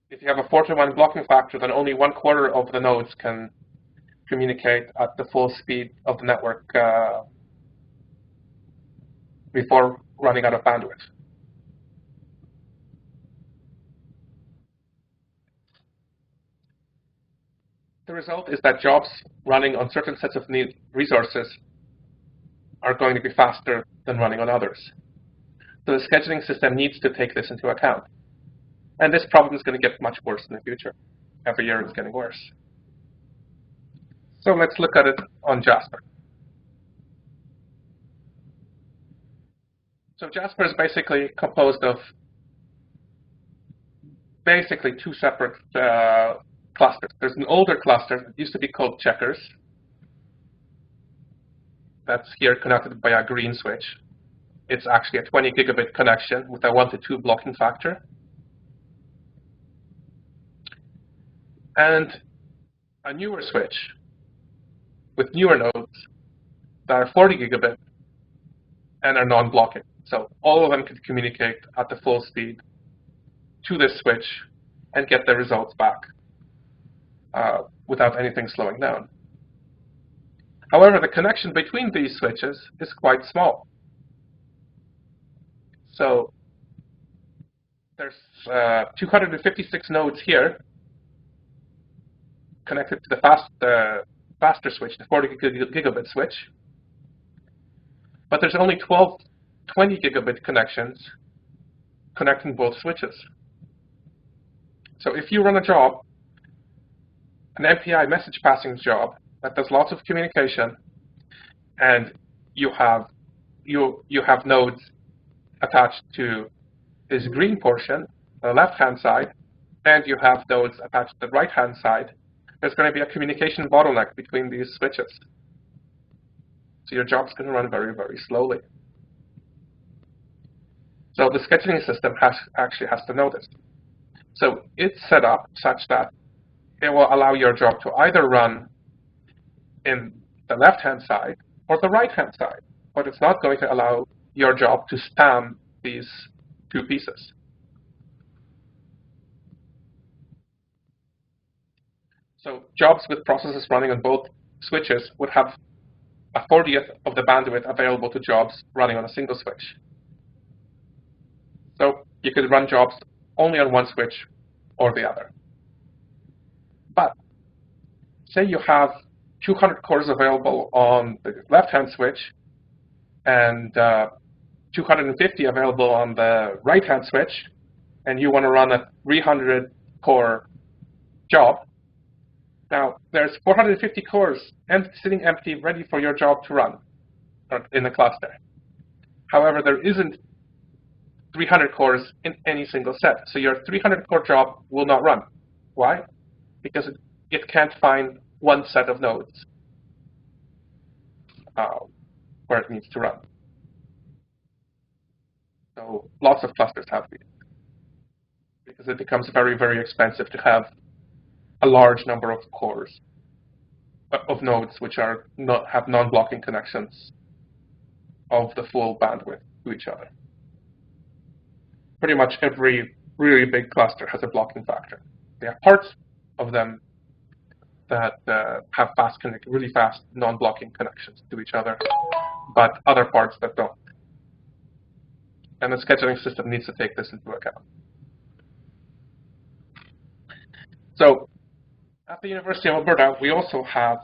if you have a 4-to-1 blocking factor, then only 1/4 of the nodes can communicate at the full speed of the network before running out of bandwidth. The result is that jobs running on certain sets of resources are going to be faster than running on others. So the scheduling system needs to take this into account. And this problem is going to get much worse in the future. Every year it's getting worse. So let's look at it on Jasper. So Jasper is basically composed of basically 2 separate clusters. There's an older cluster that used to be called checkers. That's here connected by a green switch. It's actually a 20 gigabit connection with a 1-to-2 blocking factor. And a newer switch with newer nodes that are 40 gigabit and are non-blocking. So all of them can communicate at the full speed to this switch and get their results back without anything slowing down. However, the connection between these switches is quite small. So there's 256 nodes here connected to the faster switch, the 40 gigabit switch. But there's only 12 20 gigabit connections connecting both switches. So if you run a job an MPI message passing job that does lots of communication, and you have nodes attached to this green portion, the left-hand side, and you have nodes attached to the right-hand side, there's going to be a communication bottleneck between these switches. So your job's going to run very, very slowly. So the scheduling system actually has to know this. So it's set up such that it will allow your job to either run in the left-hand side or the right-hand side, but it's not going to allow your job to span these two pieces. So jobs with processes running on both switches would have a 40th of the bandwidth available to jobs running on a single switch. So you could run jobs only on one switch or the other. But say you have 200 cores available on the left-hand switch and 250 available on the right-hand switch, and you want to run a 300-core job. Now, there's 450 cores sitting empty, ready for your job to run in the cluster. However, there isn't 300 cores in any single set. So your 300-core job will not run. Why? Because it can't find one set of nodes where it needs to run. So lots of clusters have these, because it becomes very, very expensive to have a large number of cores of nodes which are have non-blocking connections of the full bandwidth to each other. Pretty much every really big cluster has a blocking factor. There are parts of them that have really fast non-blocking connections to each other, but other parts that don't. And the scheduling system needs to take this into account. So at the University of Alberta, we also have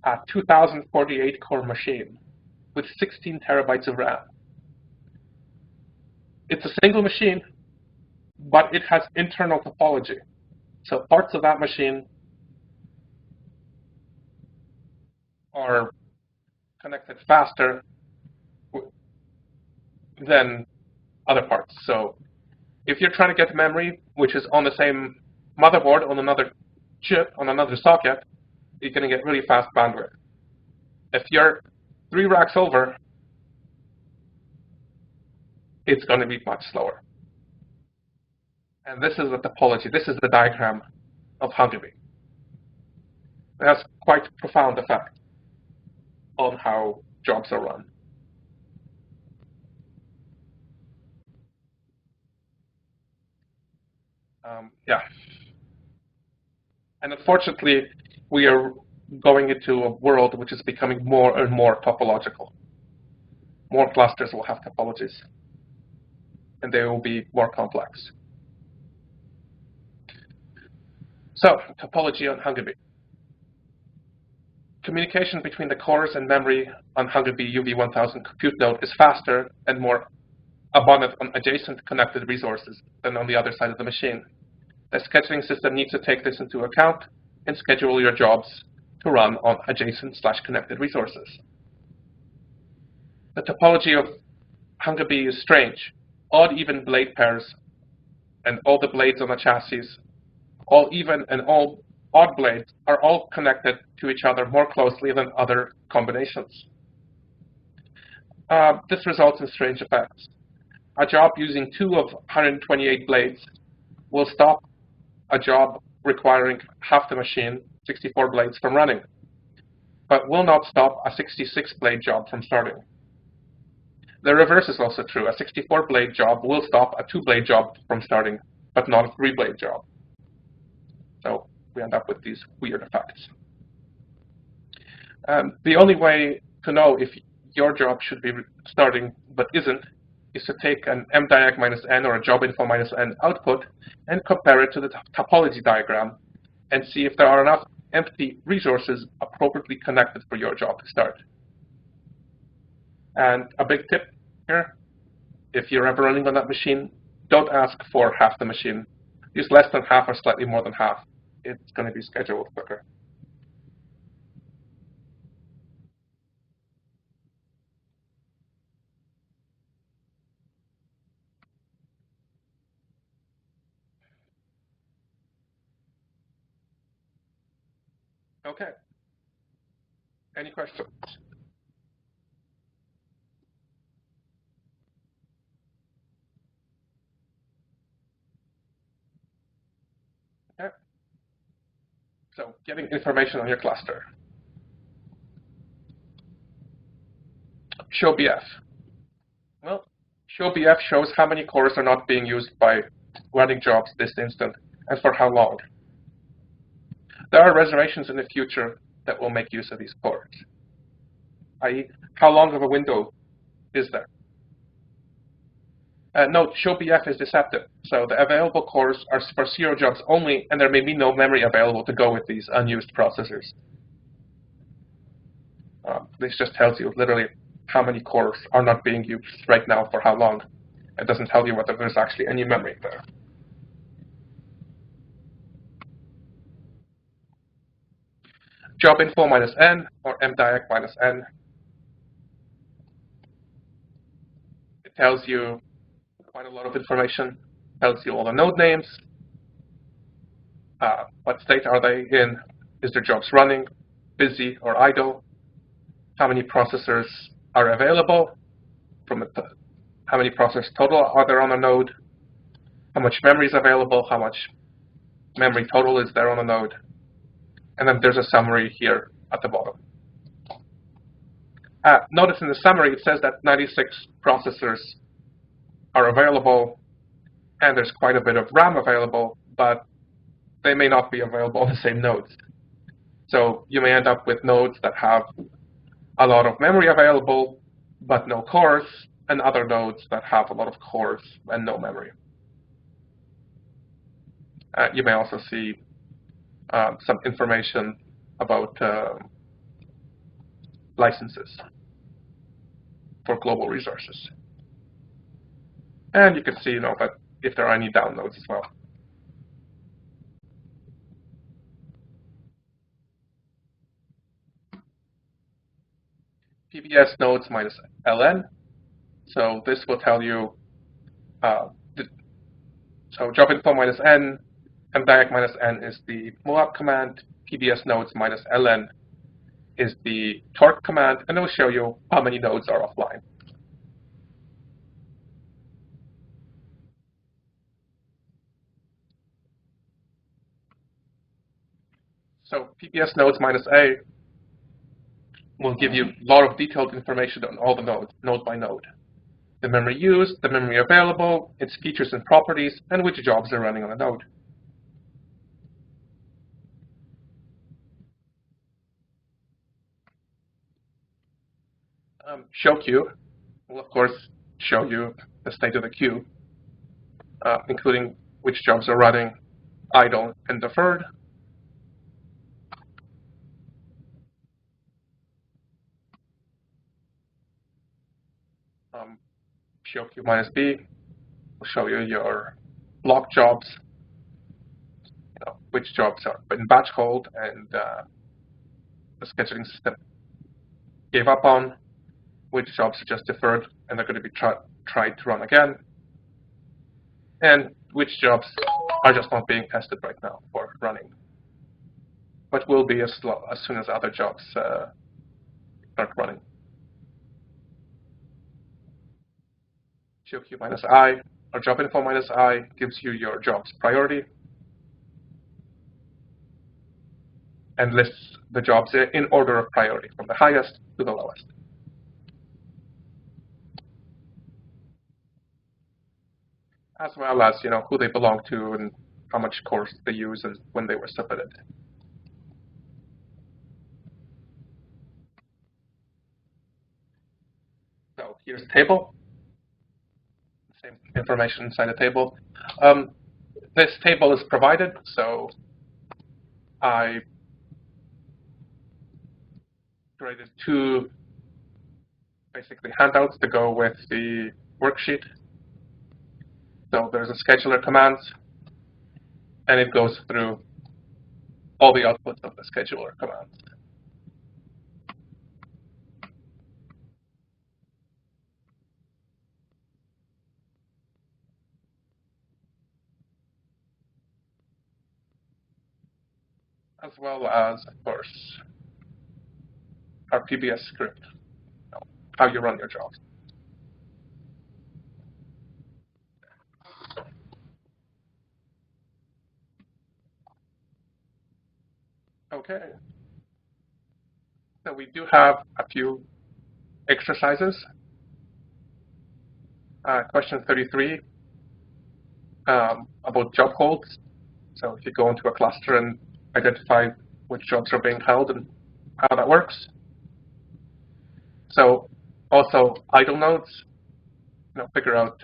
a 2,048-core machine with 16 terabytes of RAM. It's a single machine, but it has internal topology. So parts of that machine are connected faster than other parts. So if you're trying to get memory, which is on the same motherboard, on another chip, on another socket, you're going to get really fast bandwidth. If you're 3 racks over, it's going to be much slower. And this is the topology. This is the diagram of Hunger-Bee. It has quite a profound effect on how jobs are run. Yeah. And unfortunately, we are going into a world which is becoming more and more topological. More clusters will have topologies, and they will be more complex. So, topology on Hunger-Bee. Communication between the cores and memory on Hunger-Bee UV1000 compute node is faster and more abundant on adjacent connected resources than on the other side of the machine. The scheduling system needs to take this into account and schedule your jobs to run on adjacent/connected resources. The topology of Hunger-Bee is strange. Odd-even blade pairs and all the blades on the chassis, all even and all odd blades, are all connected to each other more closely than other combinations. This results in strange effects. A job using 2 of 128 blades will stop a job requiring half the machine, 64 blades, from running, but will not stop a 66-blade job from starting. The reverse is also true. A 64-blade job will stop a 2-blade job from starting, but not a 3-blade job. So we end up with these weird effects. The only way to know if your job should be starting but isn't is to take an mdiag minus n or a job info minus n output and compare it to the topology diagram and see if there are enough empty resources appropriately connected for your job to start. And a big tip here, if you're ever running on that machine, don't ask for half the machine. Use less than half or slightly more than half. It's going to be scheduled quicker. Okay. Any questions? Okay. So getting information on your cluster. Show BF. Well, show BF shows how many cores are not being used by running jobs this instant and for how long. There are reservations in the future that will make use of these cores, i.e., how long of a window is there? Note, show BF is deceptive, so the available cores are for 0 jobs only, and there may be no memory available to go with these unused processors. This just tells you literally how many cores are not being used right now for how long. It doesn't tell you whether there's actually any memory there. Job info minus n, or mdiag minus n. It tells you quite a lot of information. It tells you all the node names. What state are they in? Is their jobs running, busy, or idle? How many processors are available? How many processors total are there on a node? How much memory is available? How much memory total is there on a node? And then there's a summary here at the bottom. Notice in the summary it says that 96 processors are available, and there's quite a bit of RAM available, but they may not be available on the same nodes. So you may end up with nodes that have a lot of memory available, but no cores, and other nodes that have a lot of cores and no memory. You may also see some information about licenses for global resources. And you can see, that if there are any downloads as well. PBS nodes minus ln. So this will tell you, so job info minus n, mdiag minus n is the moab command, PBS nodes minus ln is the torque command, and it will show you how many nodes are offline. So PBS nodes minus a will give you a lot of detailed information on all the nodes, node by node. The memory used, the memory available, its features and properties, and which jobs are running on the node. Show queue will, of course, show you the state of the queue, including which jobs are running, idle, and deferred. Show queue minus b will show you your block jobs, which jobs are in batch hold and the scheduling system gave up on, which jobs are just deferred and they're going to be tried to run again, and which jobs are just not being tested right now for running, but will be as soon as other jobs start running. Show queue minus I, or job info minus I, gives you your job's priority and lists the jobs in order of priority, from the highest to the lowest. As well as who they belong to and how much cores they use and when they were submitted. So here's the table. Same information inside the table. This table is provided, so I created 2 basically handouts to go with the worksheet. So there's a scheduler command, and it goes through all the outputs of the scheduler commands. as well as, of course, our PBS script, how you run your jobs. Okay. So we do have a few exercises. Question 33 about job holds. So if you go into a cluster and identify which jobs are being held and how that works. So also idle nodes, figure out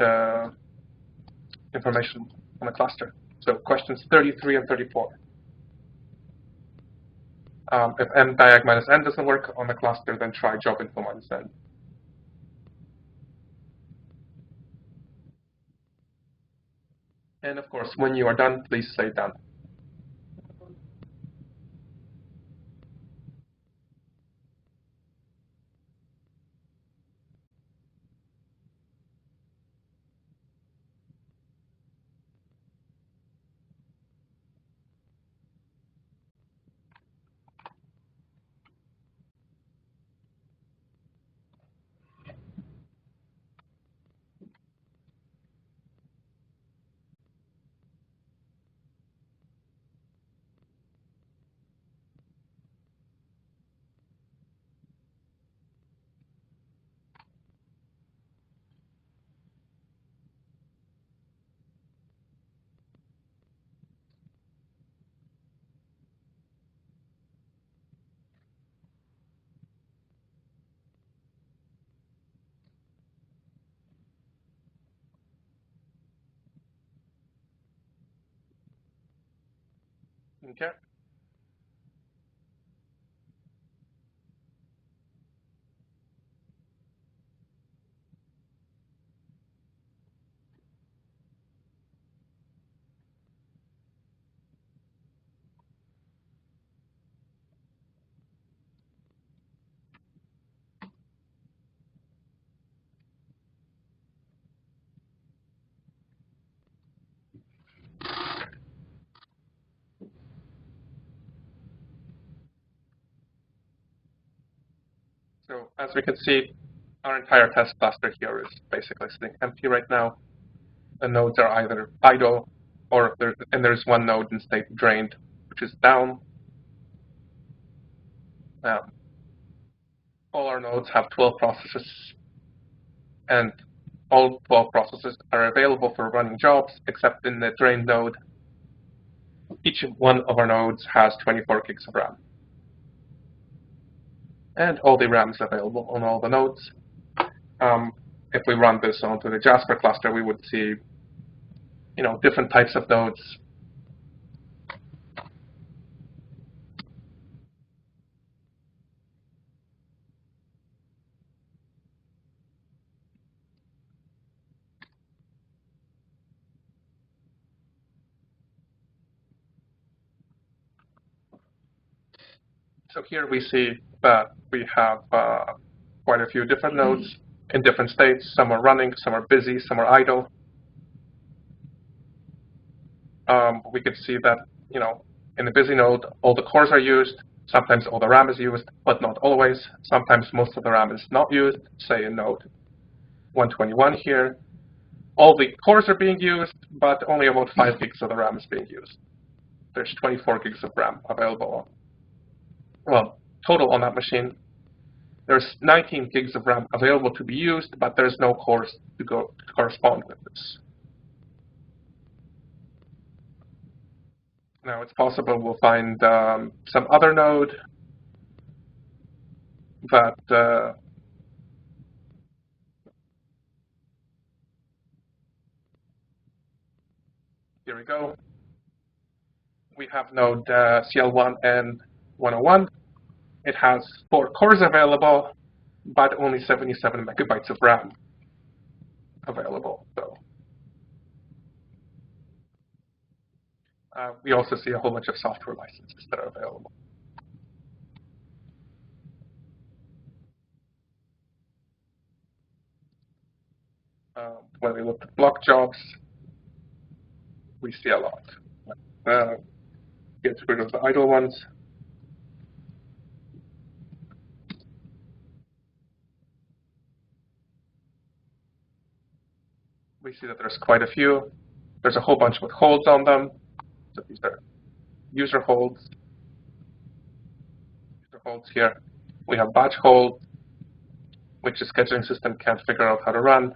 information on a cluster. So questions 33 and 34. If n diag minus n doesn't work on the cluster, then try job info minus n. And of course, when you are done, please say done. Okay. So as we can see, our entire test cluster here is basically sitting empty right now. The nodes are either idle, or there's one node in state drained, which is down. All our nodes have 12 processes, and all 12 processes are available for running jobs, except in the drained node. Each one of our nodes has 24 gigs of RAM. And all the RAM is available on all the nodes. If we run this onto the Jasper cluster, we would see, different types of nodes. So here we see that we have quite a few different nodes in different states. Some are running, some are busy, some are idle. We could see that, in the busy node, all the cores are used. Sometimes all the RAM is used, but not always. Sometimes most of the RAM is not used, say in node 121 here. All the cores are being used, but only about 5 gigs of the RAM is being used. There's 24 gigs of RAM available. Well, total on that machine. There's 19 gigs of RAM available to be used, but there's no cores to correspond with this. Now, it's possible we'll find some other node that here we go. We have node CL1 and 101. It has 4 cores available, but only 77 megabytes of RAM available. So we also see a whole bunch of software licenses that are available. When we look at block jobs, we see a lot. get rid of the idle ones. We see that there's quite a few. There's a whole bunch with holds on them. So these are user holds. User holds here. We have batch hold, which the scheduling system can't figure out how to run.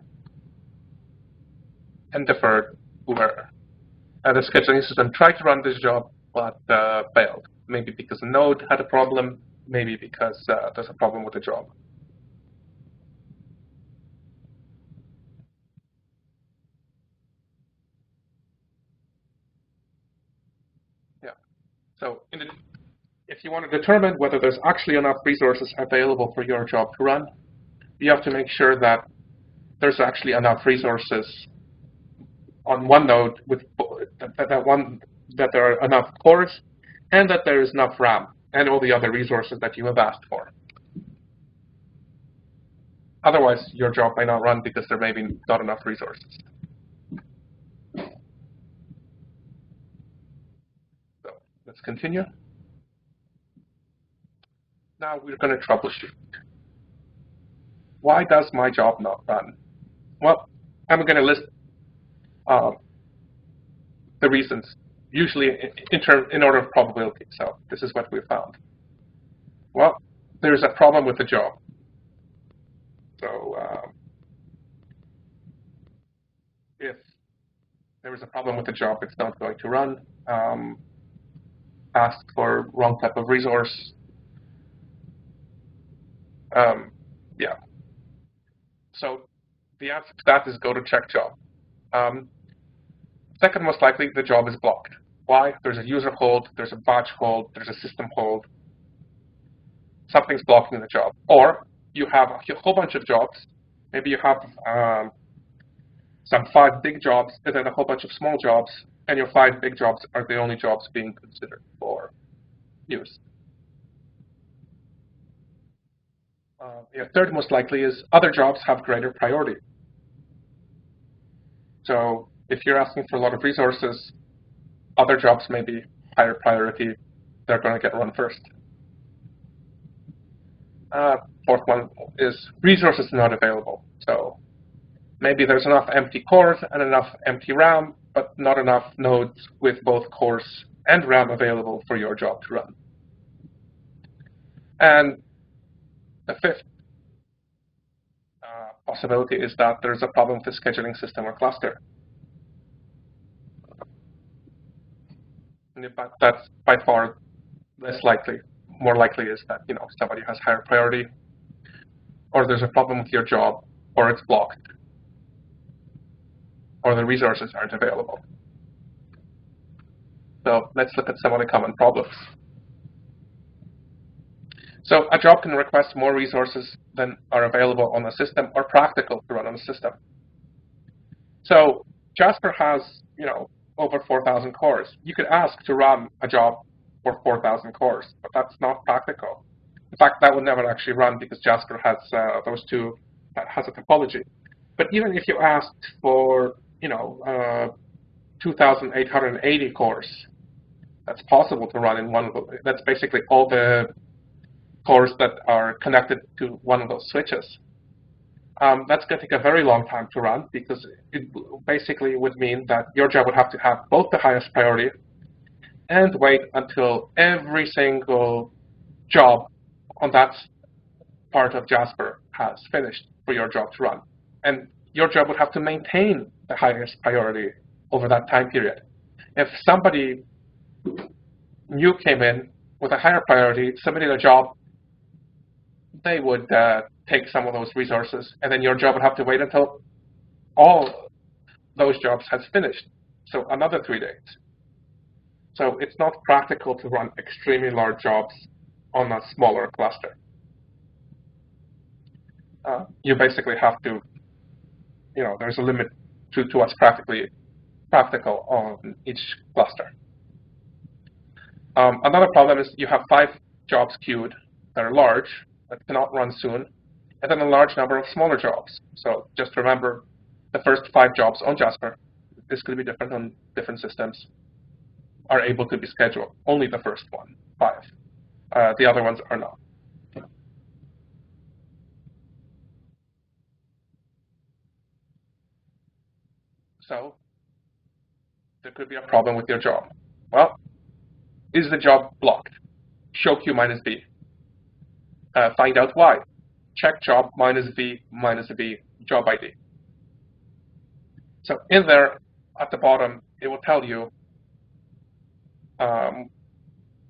And deferred, where the scheduling system tried to run this job, but failed. Maybe because the node had a problem, maybe because there's a problem with the job. Yeah. So if you want to determine whether there's actually enough resources available for your job to run, you have to make sure that there's actually enough resources on one node with that there are enough cores, and that there is enough RAM and all the other resources that you have asked for. Otherwise, your job may not run because there may be not enough resources. So let's continue. Now we're going to troubleshoot. Why does my job not run? Well, I'm going to list the reasons, usually in order of probability. So this is what we found. Well, there's a problem with the job. So if there is a problem with the job, it's not going to run. Asked for wrong type of resource. Yeah. So the answer to that is go to check job. Second most likely, the job is blocked. Why? There's a user hold, there's a batch hold, there's a system hold. Something's blocking the job. Or you have a whole bunch of jobs. Maybe you have some 5 big jobs and then a whole bunch of small jobs, and your 5 big jobs are the only jobs being considered for use. Third most likely is other jobs have greater priority. So if you're asking for a lot of resources, other jobs may be higher priority. They're going to get run first. Fourth one is resources not available. So maybe there's enough empty cores and enough empty RAM, but not enough nodes with both cores and RAM available for your job to run. And the fifth possibility is that there's a problem with the scheduling system or cluster. And in fact, that's by far less likely. More likely is that somebody has higher priority, or there's a problem with your job, or it's blocked, or the resources aren't available. So let's look at some of the common problems. So a job can request more resources than are available on the system or practical to run on the system. So Jasper has, over 4,000 cores. You could ask to run a job for 4,000 cores, but that's not practical. In fact, that would never actually run because Jasper has those two, has a topology. But even if you asked for, 2,880 cores, that's possible to run in one of those. That's basically all the cores that are connected to one of those switches. That's going to take a very long time to run because it basically would mean that your job would have to have both the highest priority and wait until every single job on that part of Jasper has finished for your job to run. And your job would have to maintain the highest priority over that time period. If somebody new came in with a higher priority, submitted a job, they would take some of those resources, and then your job would have to wait until all those jobs has finished. So another 3 days. So it's not practical to run extremely large jobs on a smaller cluster. You basically have to, there's a limit to what's practical on each cluster. Another problem is you have 5 jobs queued that are large, that cannot run soon, and then a large number of smaller jobs. So just remember, the first 5 jobs on Jasper is going to be different on different systems. are able to be scheduled. Only the first one, 5. The other ones are not. So there could be a problem with your job. Well, is the job blocked? Show Q minus B. Find out why. Check job minus V minus B job ID. So in there, at the bottom, it will tell you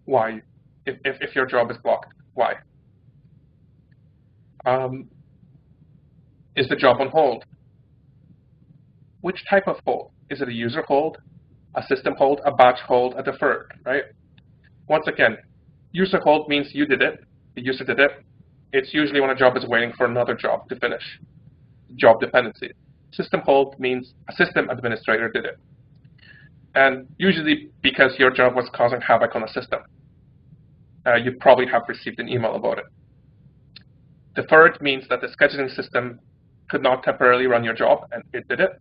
why, if your job is blocked, why. Is the job on hold? Which type of hold? Is it a user hold, a system hold, a batch hold, a deferred, right? Once again, user hold means you did it, the user did it. It's usually when a job is waiting for another job to finish, job dependency. System hold means a system administrator did it. And usually because your job was causing havoc on a system. You probably have received an email about it. Deferred means that the scheduling system could not temporarily run your job, and it did it.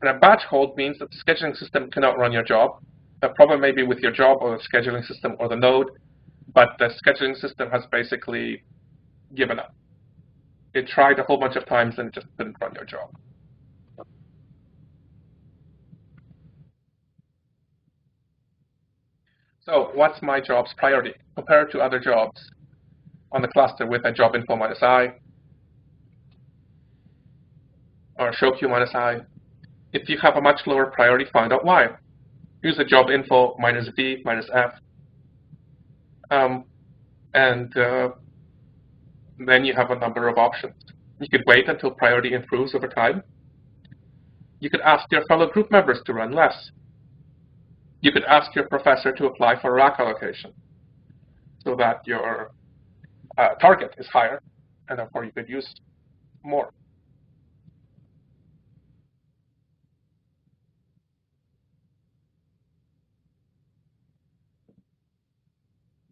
And a batch hold means that the scheduling system cannot run your job. The problem may be with your job or the scheduling system or the node, but the scheduling system has basically given up. It tried a whole bunch of times and it just didn't run your job. So what's my job's priority compared to other jobs on the cluster with a job info minus I or show Q minus I? If you have a much lower priority, find out why. Use the job info minus V minus F. Then you have a number of options. You could wait until priority improves over time. You could ask your fellow group members to run less. You could ask your professor to apply for rack allocation so that your target is higher, and therefore you could use more.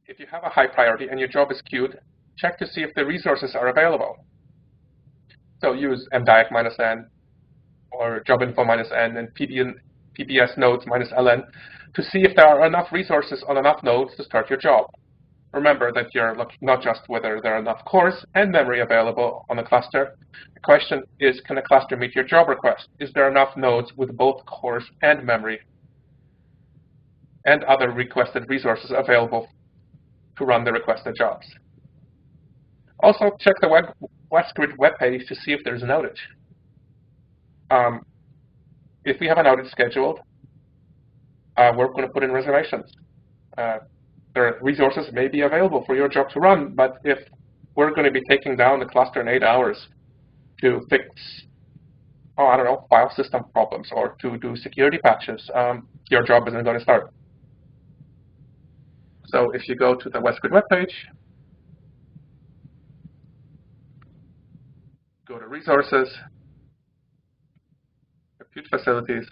If you have a high priority and your job is queued, check to see if the resources are available. So use mdiac minus n or job info minus n and PBS nodes minus ln to see if there are enough resources on enough nodes to start your job. Remember that you're looking not just whether there are enough cores and memory available on the cluster. The question is, can the cluster meet your job request? Is there enough nodes with both cores and memory and other requested resources available to run the requested jobs? Also, check the WestGrid webpage to see if there's an outage. If we have an outage scheduled, we're going to put in reservations. The resources may be available for your job to run, but if we're going to be taking down the cluster in 8 hours to fix, I don't know, file system problems or to do security patches, your job isn't going to start. So if you go to the WestGrid webpage, go to Resources, Compute Facilities,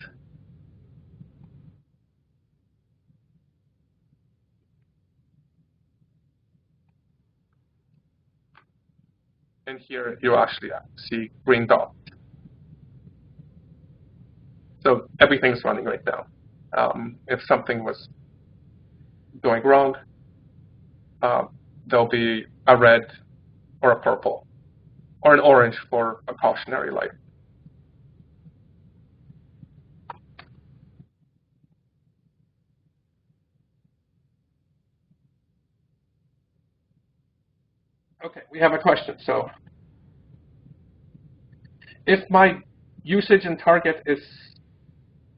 and here you actually see green dot. So everything's running right now. If something was going wrong, there'll be a red or a purple or an orange for a cautionary light. Okay, we have a question. So if my usage in target is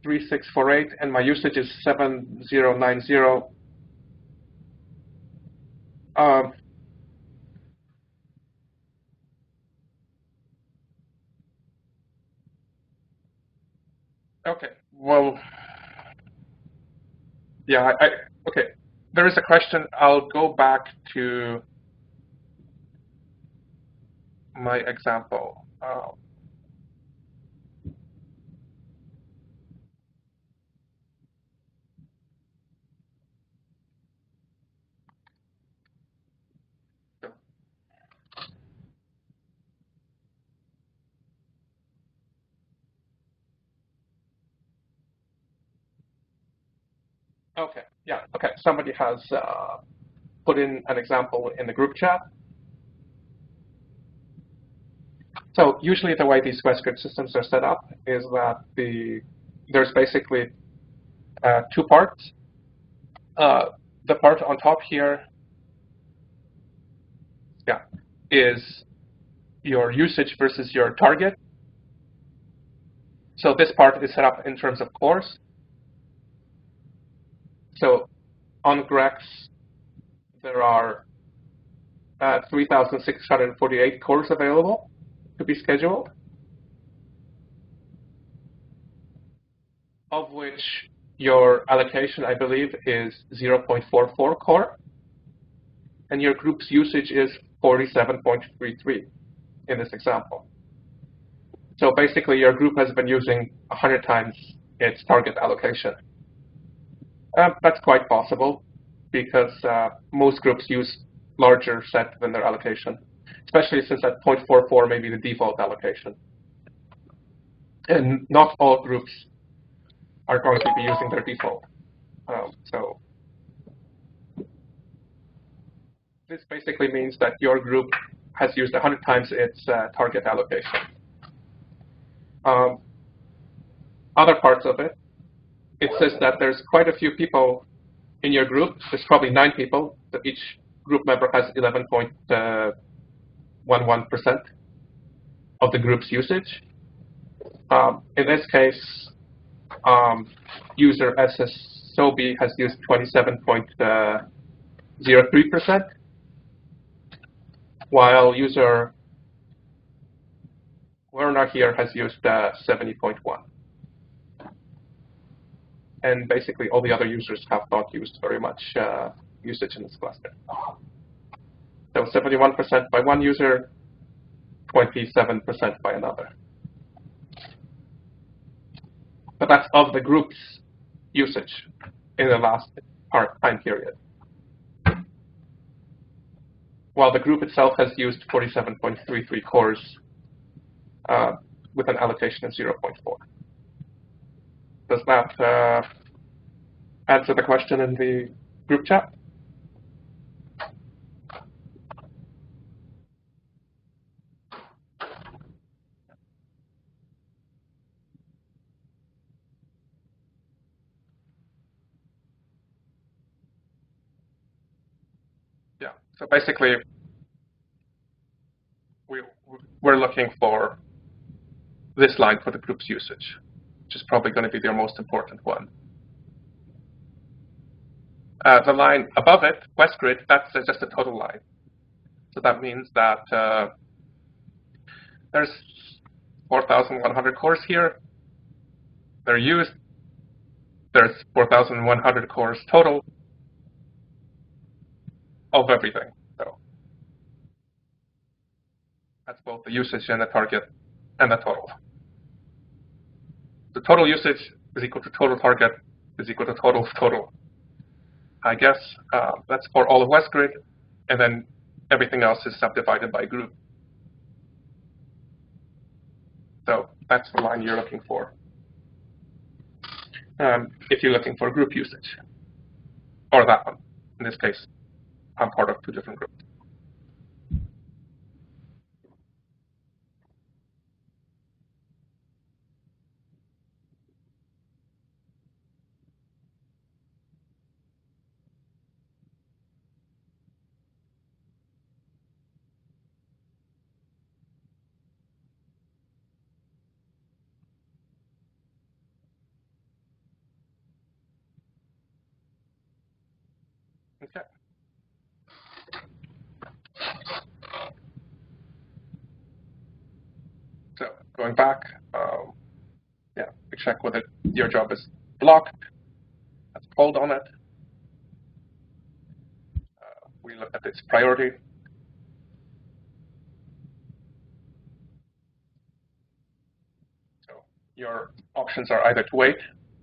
3648 and my usage is 7090, okay, well, yeah, okay. There is a question. I'll go back to my example. Okay, yeah, okay. Somebody has put in an example in the group chat. So usually the way these WestGrid systems are set up is that there's basically two parts. The part on top here, yeah, is your usage versus your target. So this part is set up in terms of cores. So on Grex, there are 3,648 cores available to be scheduled, of which your allocation, I believe, is 0.44 core, and your group's usage is 47.33 in this example. So basically, your group has been using 100 times its target allocation. That's quite possible, because most groups use larger set than their allocation, especially since that 0.44 may be the default allocation. And not all groups are going to be using their default. So this basically means that your group has used 100 times its target allocation. Other parts of it, it says that there's quite a few people in your group. There's probably 9 people. So each group member has 11.11% of the group's usage. In this case, user SSOB has used 27.03%, while user Werner here has used 70.1%. And basically, all the other users have not used very much usage in this cluster. So 71% by one user, 27% by another. But that's of the group's usage in the last time period. While the group itself has used 47.33 cores with an allocation of 0.4. Does that answer the question in the group chat? Yeah, so basically, we're looking for this line for the group's usage, which is probably going to be their most important one. The line above it, WestGrid, that's just a total line. So that means that there's 4,100 cores here. They're used. There's 4,100 cores total of everything. So that's both the usage and the target and the total. The total usage is equal to total target is equal to total of total. I guess that's for all of WestGrid, and then everything else is subdivided by group. So that's the line you're looking for if you're looking for group usage, or that one. In this case, I'm part of 2 different groups. Okay. So going back, yeah, we check whether your job is blocked. Let's hold on it. We look at its priority. So your options are either to wait,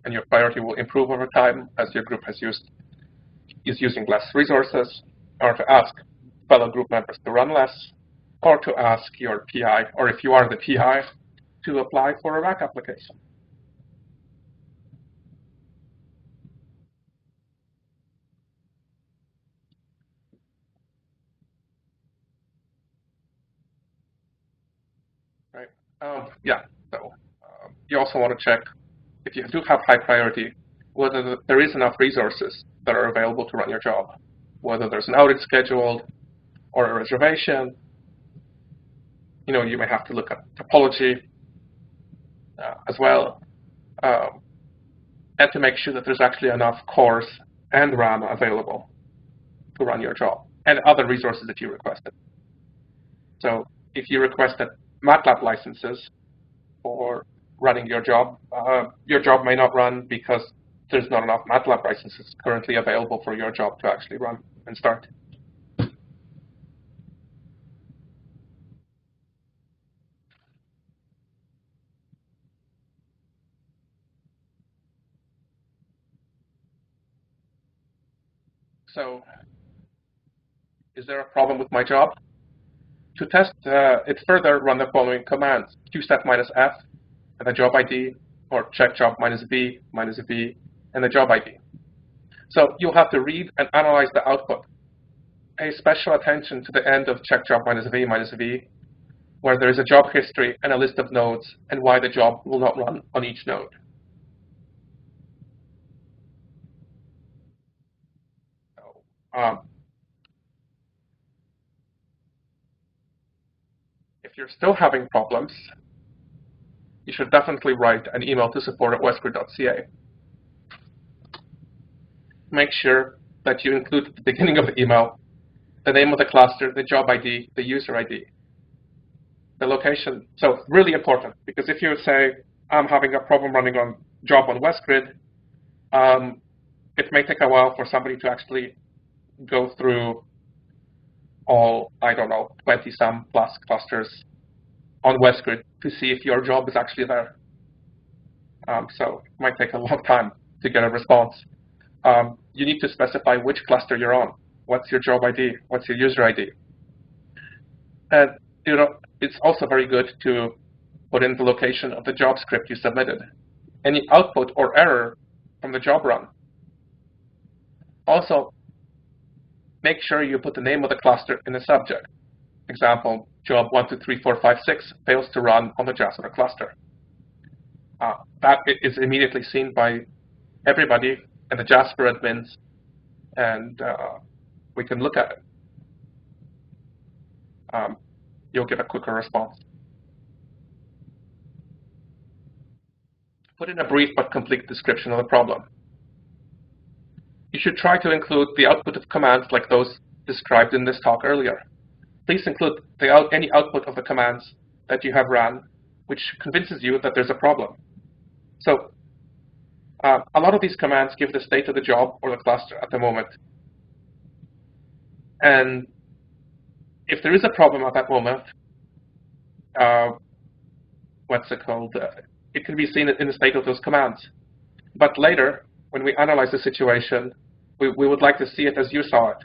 and your priority will improve over time as your group is using less resources, or to ask fellow group members to run less, or to ask your PI, or if you are the PI, to apply for a rack application. right? Yeah, so you also want to check, if you do have high priority, whether there is enough resources that are available to run your job, whether there's an outage scheduled or a reservation. You may have to look at topology as well, and to make sure that there's actually enough cores and RAM available to run your job, and other resources that you requested. So if you requested MATLAB licenses for running your job may not run because there's not enough MATLAB licenses currently available for your job to actually run and start. So is there a problem with my job? To test it further, run the following commands: qset -f and the job ID, or check job -v, and the job ID. So you'll have to read and analyze the output. Pay special attention to the end of check job -v, where there is a job history and a list of nodes and why the job will not run on each node. So, if you're still having problems, you should definitely write an email to support@westgrid.ca. Make sure that you include at the beginning of the email the name of the cluster, the job ID, the user ID, the location. So really important, because if you say, I'm having a problem running on job on WestGrid, it may take a while for somebody to actually go through all, 20-some plus clusters on WestGrid to see if your job is actually there. So it might take a long time to get a response. You need to specify which cluster you're on. What's your job ID? What's your user ID? And it's also very good to put in the location of the job script you submitted, any output or error from the job run. Also, make sure you put the name of the cluster in the subject. Example, job 1234556 fails to run on the Jasper cluster. That is immediately seen by everybody and the Jasper admins, and we can look at it. You'll get a quicker response. Put in a brief but complete description of the problem. You should try to include the output of commands like those described in this talk earlier. Please include any output of the commands that you have run, which convinces you that there's a problem. So a lot of these commands give the state of the job or the cluster at the moment. And if there is a problem at that moment, it can be seen in the state of those commands. But later, when we analyze the situation, we would like to see it as you saw it.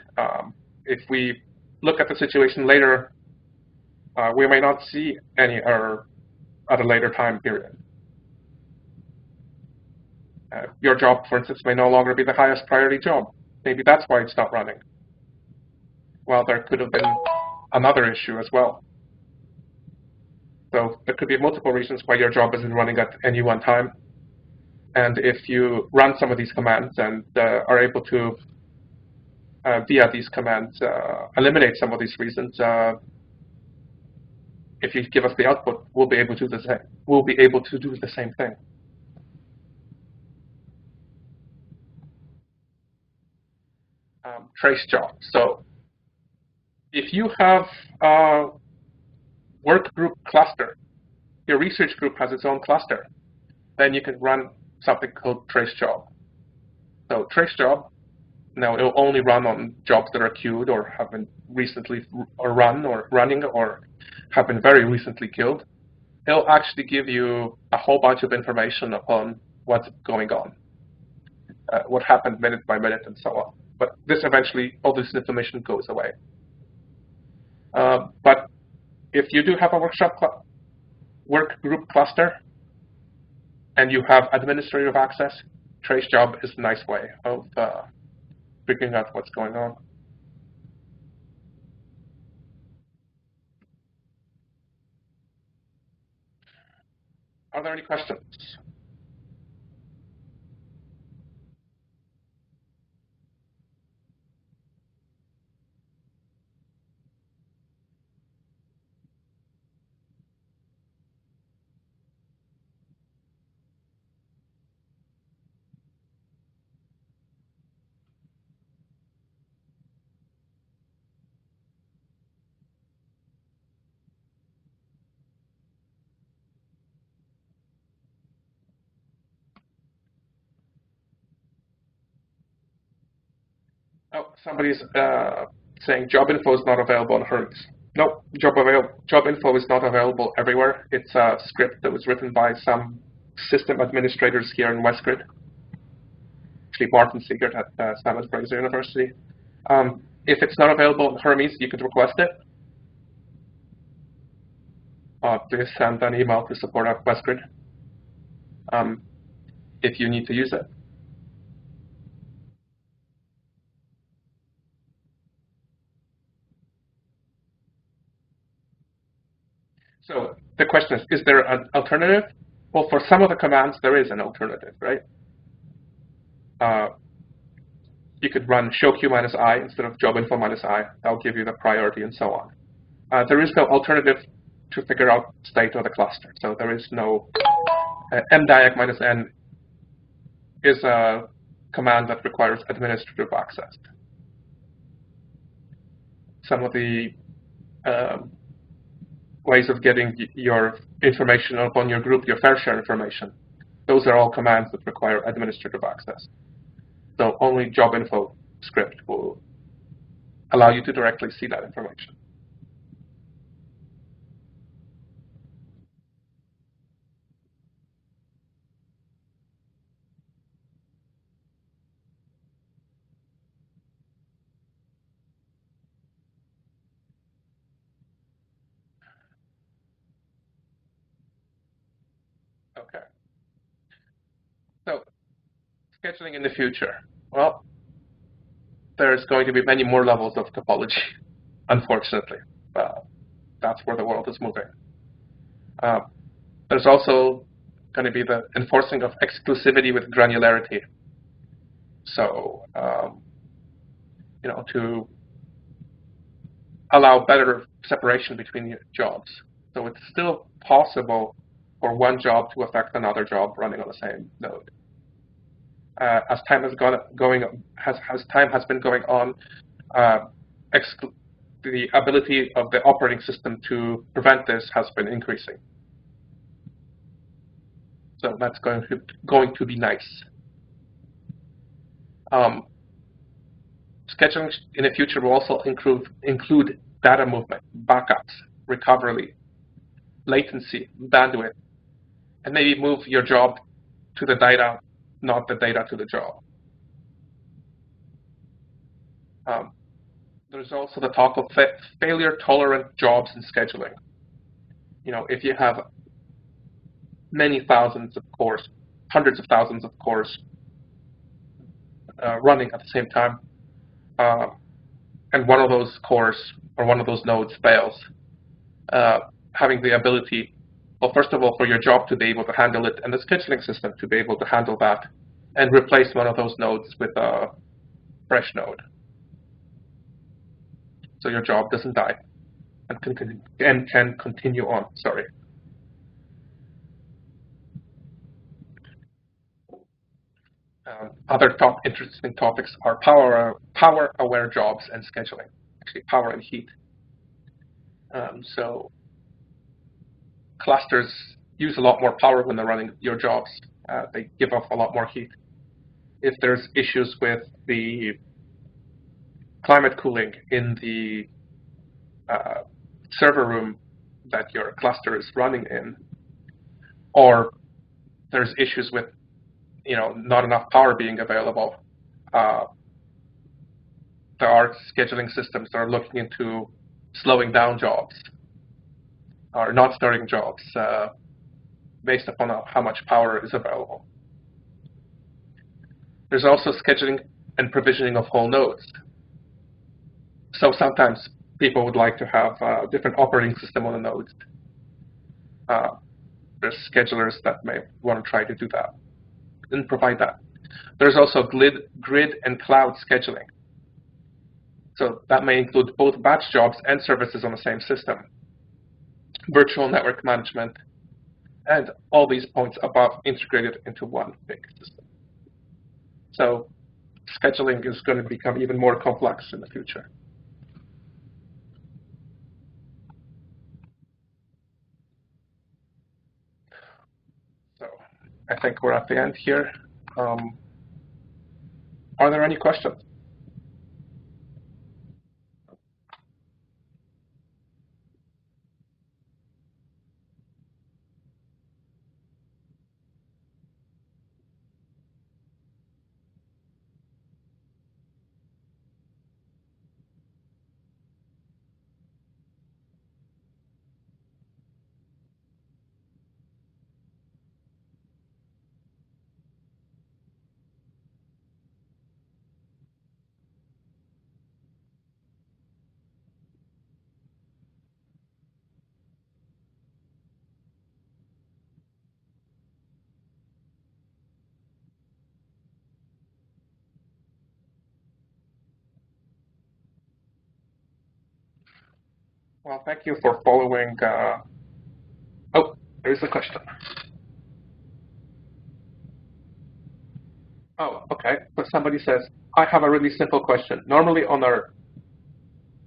If we look at the situation later, we may not see any error at a later time period. Your job, for instance, may no longer be the highest priority job. Maybe that's why it's not running. Well, there could have been another issue as well. So there could be multiple reasons why your job isn't running at any one time. And if you run some of these commands and are able to, via these commands, eliminate some of these reasons, if you give us the output, we'll be able to do the same. We'll be able to do the same thing. Trace job. So if you have a work group cluster, your research group has its own cluster, then you can run something called trace job. So trace job, now it will only run on jobs that are queued or have been recently running or have been very recently killed. It'll actually give you a whole bunch of information upon what's going on, what happened minute by minute, and so on. But this eventually, all this information goes away. But if you do have a work group cluster and you have administrative access, trace job is a nice way of figuring out what's going on. Are there any questions? Oh, somebody's saying job info is not available on Hermes. No, job info is not available everywhere. It's a script that was written by some system administrators here in WestGrid. Actually, Martin Siegert at Simon Fraser University. If it's not available on Hermes, you could request it. Please send an email to support at WestGrid if you need to use it. So the question is there an alternative? Well, for some of the commands, there is an alternative, right? You could run showq minus I instead of job info minus I. That'll give you the priority and so on. There is no alternative to figure out state of the cluster. So there is no mdiag minus n is a command that requires administrative access. Some of the ways of getting your information upon your group, your fair share information, those are all commands that require administrative access. So only job info script will allow you to directly see that information. Okay. So scheduling in the future. Well, there's going to be many more levels of topology, unfortunately. That's where the world is moving. There's also going to be the enforcing of exclusivity with granularity. So, to allow better separation between jobs. So it's still possible for one job to affect another job running on the same node. As time has been going on, the ability of the operating system to prevent this has been increasing. So that's going to be nice. Scheduling in the future will also include data movement, backups, recovery, latency, bandwidth, and maybe move your job to the data, not the data to the job. There's also the talk of failure-tolerant jobs in scheduling. If you have many thousands of cores, hundreds of thousands of cores running at the same time, and one of those cores or one of those nodes fails, having the ability, well, first of all, for your job to be able to handle it and the scheduling system to be able to handle that and replace one of those nodes with a fresh node. So your job doesn't die and can continue on, sorry. Other interesting topics are power-aware jobs and scheduling, actually power and heat. So clusters use a lot more power when they're running your jobs. They give off a lot more heat. If there's issues with the climate cooling in the server room that your cluster is running in, or there's issues with not enough power being available, there are scheduling systems that are looking into slowing down jobs or not starting jobs based upon how much power is available. There's also scheduling and provisioning of whole nodes. So sometimes people would like to have a different operating system on the nodes. There's schedulers that may want to try to do that and provide that. There's also grid and cloud scheduling. So that may include both batch jobs and services on the same system, virtual network management, and all these points above integrated into one big system. So scheduling is going to become even more complex in the future. So I think we're at the end here. Are there any questions? Well, thank you for following. Oh, there's a question. Oh, okay. So somebody says, I have a really simple question. Normally on our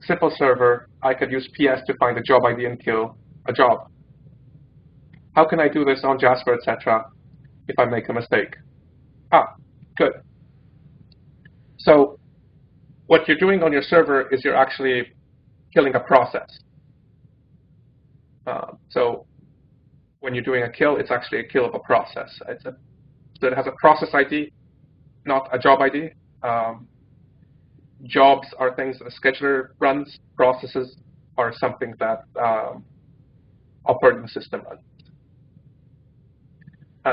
simple server, I could use PS to find a job ID and kill a job. How can I do this on Jasper, etc., if I make a mistake? Ah, good. So what you're doing on your server is you're actually killing a process. So when you're doing a kill, it's actually a kill of a process. So it has a process ID, not a job ID. Jobs are things that a scheduler runs. Processes are something that operating system runs.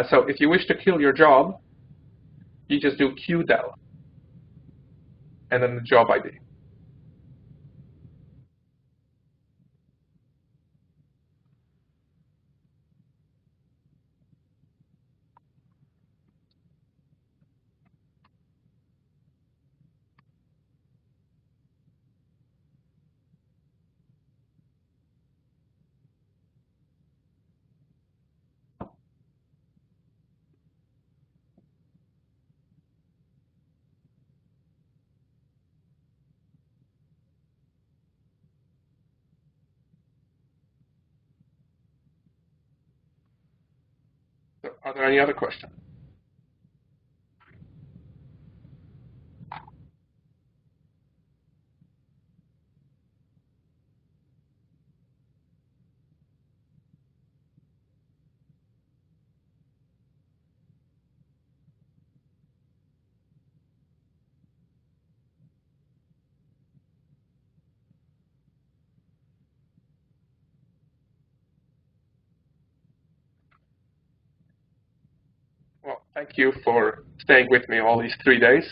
So if you wish to kill your job, you just do qdel and then the job ID. So are there any other questions? Well, thank you for staying with me all these 3 days.